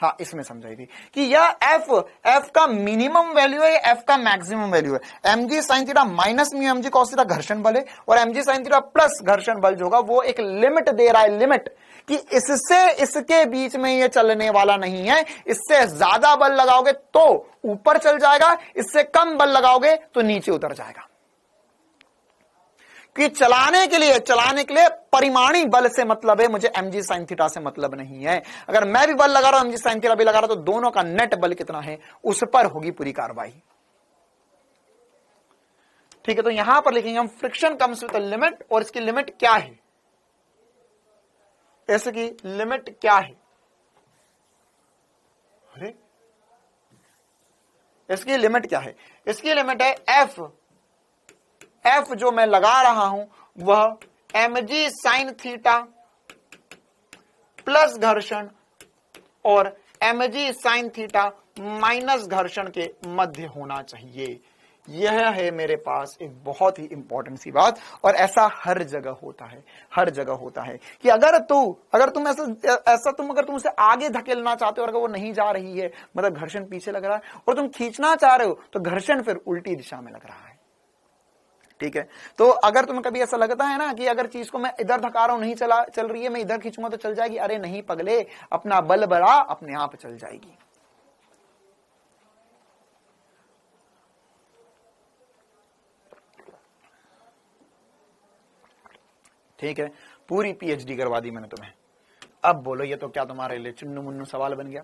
हाँ इसमें समझाई थी कि यह एफ का मिनिमम वैल्यू है, एफ का मैक्सिमम वैल्यू है। mg sin theta minus mu mg cos theta घर्षण बल है, और mg sin थीटा प्लस घर्षण बल जो होगा वो एक लिमिट दे रहा है, लिमिट कि इसके बीच में ये चलने वाला नहीं है। इससे ज्यादा बल लगाओगे तो ऊपर चल जाएगा, इससे कम बल लगाओगे तो नीचे उतर जाएगा। कि चलाने के लिए परिमाणी बल से मतलब है, मुझे mg sin थीटा से मतलब नहीं है। अगर मैं भी बल लगा रहा हूं, mg sin थीटा भी लगा रहा हूं, तो दोनों का नेट बल कितना है उस पर होगी पूरी कार्रवाई। ठीक है, तो यहां पर लिखेंगे हम फ्रिक्शन कम्स विद लिमिट, और इसकी लिमिट क्या है, इसकी लिमिट क्या है, अरे इसकी लिमिट क्या है, इसकी लिमिट है एफ जो मैं लगा रहा हूं वह mg sin थीटा प्लस घर्षण और mg sin थीटा माइनस घर्षण के मध्य होना चाहिए। यह है मेरे पास एक बहुत ही इंपॉर्टेंट सी बात, और ऐसा हर जगह होता है कि अगर तुम उसे आगे धकेलना चाहते हो और अगर वो नहीं जा रही है, मतलब घर्षण पीछे लग रहा है, और तुम खींचना चाह रहे हो तो घर्षण फिर उल्टी दिशा में लग रहा है। ठीक है, तो अगर तुम्हें कभी ऐसा लगता है ना कि अगर चीज को मैं इधर धका रहा हूं नहीं चल रही है, मैं इधर खींचूंगा तो चल जाएगी, अरे नहीं पगले, अपना बल बढ़ा, अपने आप चल जाएगी। ठीक है, पूरी पीएचडी करवा दी मैंने तुम्हें। अब बोलो, ये तो क्या तुम्हारे लिए चुन्नू मुन्नू सवाल बन गया।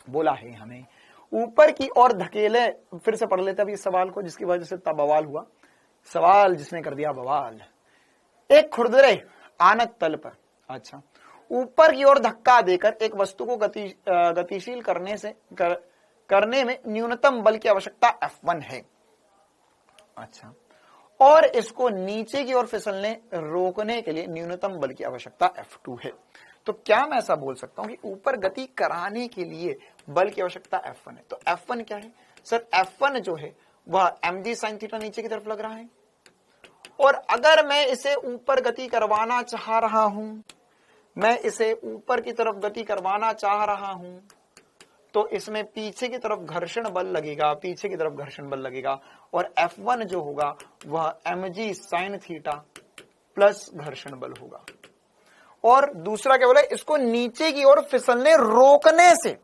बोला है हमें ऊपर की ओर धकेले, फिर से पढ़ लेते अब इस सवाल को जिसकी वजह से तब बवाल हुआ, सवाल जिसने कर दिया बवाल। एक खुरदरे आनत तल पर, अच्छा, ऊपर की ओर धक्का देकर एक वस्तु को गतिशील करने में न्यूनतम बल की आवश्यकता F1 है। अच्छा, और इसको नीचे की ओर फिसलने रोकने के लिए न्यूनतम बल की आवश्यकता F2 है। तो क्या मैं ऐसा बोल सकता हूं कि ऊपर गति कराने के लिए बल की आवश्यकता F1 है। तो F1 क्या है सर, F1 जो है वह mg sin थीटा नीचे की तरफ लग रहा है, और अगर मैं इसे ऊपर गति करवाना चाह रहा हूं, तो इसमें पीछे की तरफ घर्षण बल लगेगा, और F1 जो होगा वह mg sin थीटा प्लस घर्षण बल होगा। और दूसरा क्या बोला, इसको नीचे की ओर फिसलने रोकने से,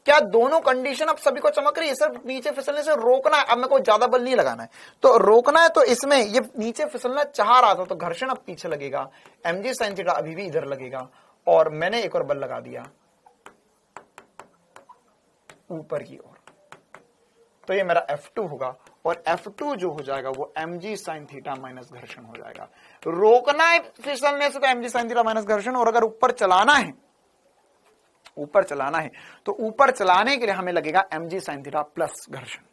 क्या दोनों कंडीशन अब सभी को चमक रही है, सर नीचे फिसलने से रोकना है, अब मेरे को ज्यादा बल नहीं लगाना है, तो रोकना है, तो इसमें ये नीचे फिसलना चाह रहा था तो घर्षण अब पीछे लगेगा, mg sin थीटा अभी भी इधर लगेगा, और मैंने एक और बल लगा दिया ऊपर की ओर, तो ये मेरा F2 होगा, और F2 जो हो जाएगा वो mg sin थीटा माइनस घर्षण हो जाएगा। रोकना है फिसलने से तो mg sin थीटा माइनस घर्षण, और अगर ऊपर चलाना है, ऊपर चलाना है तो ऊपर चलाने के लिए हमें लगेगा mg sin थीटा प्लस घर्षण।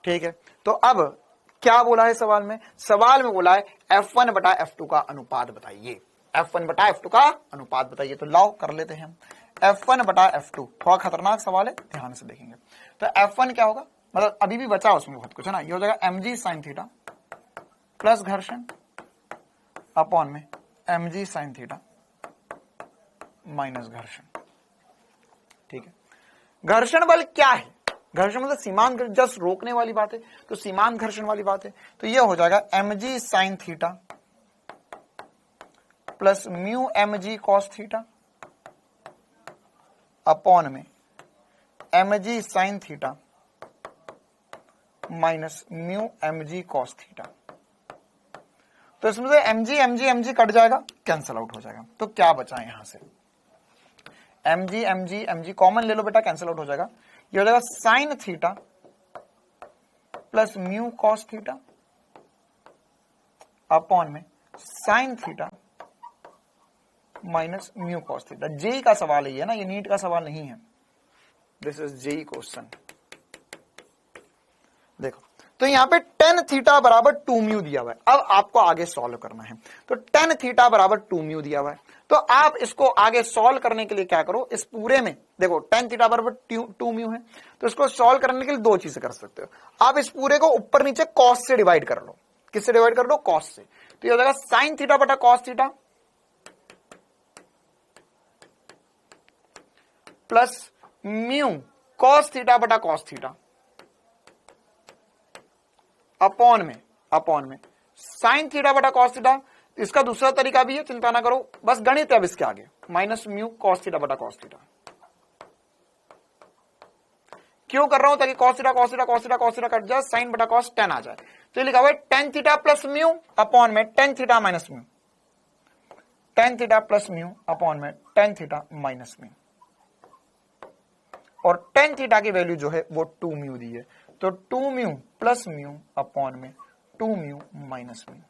ठीक है, तो अब क्या बोला है सवाल में? सवाल में बोला है F1 बटा F2 का अनुपात बताइए। F1 बटा F2 का अनुपात बताइए, तो लाओ कर लेते हैं हम। F1 बटा F2 थोड़ा खतरनाक सवाल है, ध्यान से देखेंगे। तो F1 क्या होगा, मतलब अभी भी बचा उसमें बहुत कुछ है ना, ये हो जाएगा mg sin थीटा प्लस घर्षण अपॉन में mg sin थीटा माइनस घर्षण। ठीक है, घर्षण बल क्या है? घर्षण मतलब सीमांत, जस्ट रोकने वाली बात है, तो सीमांत घर्षण वाली बात है। तो ये हो जाएगा mg sin theta plus mu mg cos theta upon में mg sin theta minus mu mg cos theta. तो इसमें से mg कट जाएगा, कैंसल आउट हो जाएगा। तो क्या बचा यहां से? mg कॉमन ले लो बेटा, कैंसल आउट हो जाएगा। ये हो जाएगा sine theta plus mu cos theta upon में sine theta minus mu cos theta. JEE का सवाल है ये ना, ये नीट का सवाल नहीं है, दिस इज जेई क्वेश्चन। देखो, तो यहां पे टेन थीटा बराबर 2 म्यू दिया हुआ है। अब आपको आगे सॉल्व करना है। तो टेन थीटा बराबर 2 म्यू दिया हुआ है, तो आप इसको आगे सॉल्व करने के लिए क्या करो, इस पूरे में देखो टेन थीटा बराबर 2 म्यू है, तो इसको सॉल्व करने के लिए दो चीजें कर सकते हो। आप इस पूरे को ऊपर नीचे कॉस से डिवाइड कर लो। किससे डिवाइड कर लो? कॉस से। तो ये हो जाएगा साइन थीटा बटा cos theta plus mu cos theta बटा कॉस थीटा अपॉन में साइन थीटा बटा कॉस थीटा। इसका दूसरा तरीका भी है, चिंता ना करो, बस गणित है अब इसके आगे, माइनस म्यू कॉस थीटा बटा कॉस थीटा। क्यों कर रहा हूं? ताकि cos theta cos theta cos theta cos theta cut जाए, साइन बटा कॉस टेन आ जाए। तो लिखा हुआ है tan theta plus mu upon में tan theta minus mu, tan theta plus mu upon में टेन थीटा माइनस म्यू, और टेन थीटा की वैल्यू जो है वो 2 म्यू दी है। तो 2 म्यू प्लस म्यू अपॉन में 2 म्यू माइनस म्यू,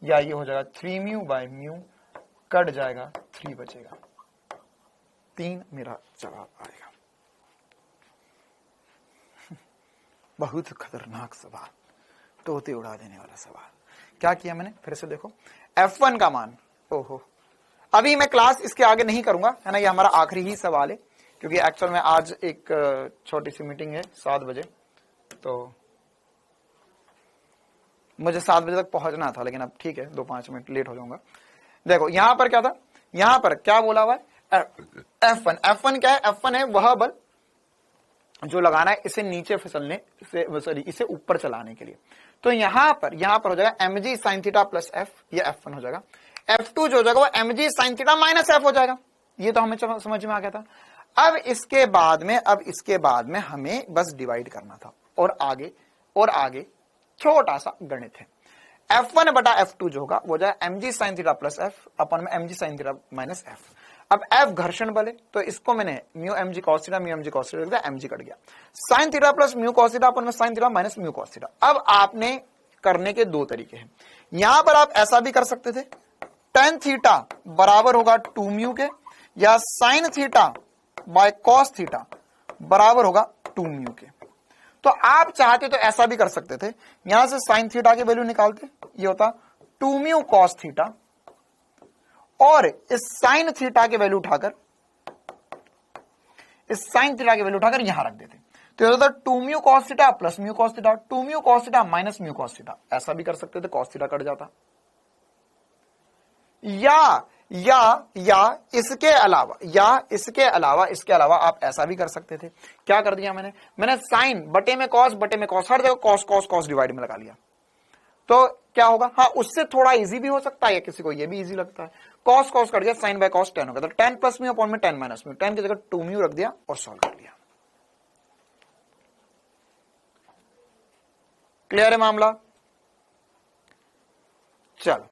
या ये हो जाएगा 3 म्यू बाय म्यू, कट जाएगा 3 बचेगा, 3 मेरा जवाब आएगा। बहुत खतरनाक सवाल, तोते उड़ा देने वाला सवाल। क्या किया मैंने, फिर से देखो। F1 का मान, ओहो, अभी मैं क्लास इसके आगे नहीं करूंगा, है ना, ये हमारा आखिरी ही सवाल है, क्योंकि एक्चुअल में आज एक छोटी सी मीटिंग है 7 बजे, तो मुझे 7 बजे तक पहुंचना था, लेकिन अब ठीक है 2-5 मिनट लेट हो जाऊंगा। देखो यहां पर क्या था, यहां पर क्या बोला हुआ है, F1 क्या है? F1 है वह बल जो लगाना है इसे नीचे फिसलने से, सॉरी इसे ऊपर चलाने के लिए। तो यहां पर हो जाएगा mg sin theta plus f, ये F1 हो जाएगा। F2 जो हो जाएगा वो mg sin theta minus f हो जाएगा। ये तो हमें समझ में आ गया था। अब इसके बाद में हमें बस डिवाइड करना था, और आगे छोटा सा गणित है। F1 बटा F2 जो होगा वो जाए mg sin theta plus f upon में mg sin theta minus f। अब f घर्षण बल है, तो इसको मैंने mu mg cos theta mu mg cos theta लिख दिया, mg कट गया। sin theta plus mu cos theta upon में sin theta minus mu cos theta. अब आपने करने के दो तरीके हैं। यहां पर आप ऐसा भी कर सकते थे, tan थीटा बराबर होगा 2 म्यू के, या sin theta by cos theta बराबर होगा 2 म्यू के। तो आप चाहते तो ऐसा भी कर सकते थे, यहां से sin थीटा की वैल्यू निकालते, ये होता 2 म्यू cos थीटा, और इस sin थीटा की वैल्यू उठाकर यहां रख देते, तो ये होता 2 mu cos theta plus mu cos theta, 2 mu cos theta minus mu cos theta. ऐसा भी कर सकते थे, cos थीटा कट जाता। या इसके अलावा आप ऐसा भी कर सकते थे। क्या कर दिया मैंने साइन बटे में कॉस हर जगह कॉस डिवाइड में लगा लिया। तो क्या होगा, हाँ उससे थोड़ा इजी भी हो सकता है, या किसी को ये भी इजी लगता है। कॉस कट गया, साइन बाय कॉस 10 हो गया, तो 10 प्लस म्यू अपॉन में 10 माइनस म्यू, 10 की जगह 2 म्यू रख दिया और सॉल्व कर लिया। क्लियर है मामला? चलो,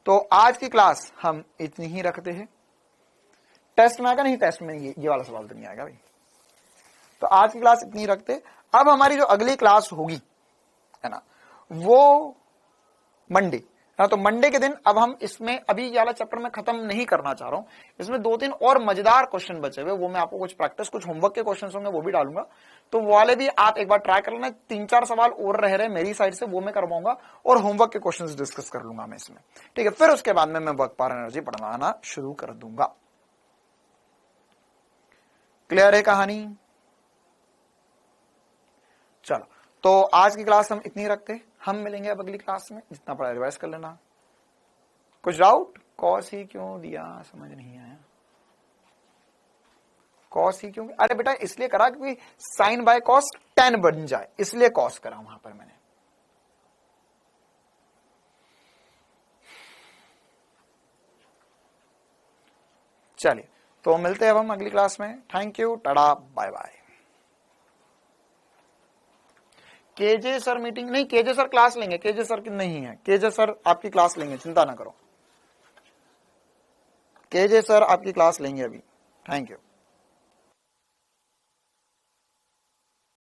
तो आज की क्लास हम इतनी ही रखते हैं। टेस्ट में आएगा नहीं, टेस्ट में ये वाला सवाल तो नहीं आएगा भाई। तो आज की क्लास इतनी रखते। अब हमारी जो अगली क्लास होगी है ना, वो मंडे, तो मंडे के दिन अब हम इसमें अभी वाला चैप्टर में खत्म नहीं करना चाह रहा हूं, इसमें 2-3 और मजेदार क्वेश्चन बचे हुए, वो मैं आपको कुछ प्रैक्टिस, कुछ होमवर्क के क्वेश्चन होंगे वो भी डालूंगा, तो वो वाले भी आप एक बार ट्राई कर लेना। 3-4 सवाल और रह रहे मेरी साइड से, वो मैं करवाऊंगा और होमवर्क के क्वेश्चन डिस्कस कर लूंगा मैं इसमें, ठीक है। फिर उसके बाद में मैं वर्क पावर एनर्जी पढ़वाना शुरू कर दूंगा। क्लियर है कहानी? चलो, तो आज की क्लास हम इतनी रखते, हम मिलेंगे अब अगली क्लास में। जितना पढ़ा रिवाइज कर लेना। कुछ डाउट? कॉस ही क्यों दिया, समझ नहीं आया। कॉस ही क्यों? अरे बेटा इसलिए करा क्योंकि साइन बाय कॉस tan बन जाए, इसलिए कॉस करा वहां पर मैंने। चलिए, तो मिलते हैं अब हम अगली क्लास में। Thank you, tata, bye bye. KJ sir meeting नहीं, केजे सर क्लास लेंगे, केजे सर की नहीं है, केजे सर आपकी क्लास लेंगे, चिंता ना करो, केजे सर आपकी क्लास लेंगे अभी। Thank you.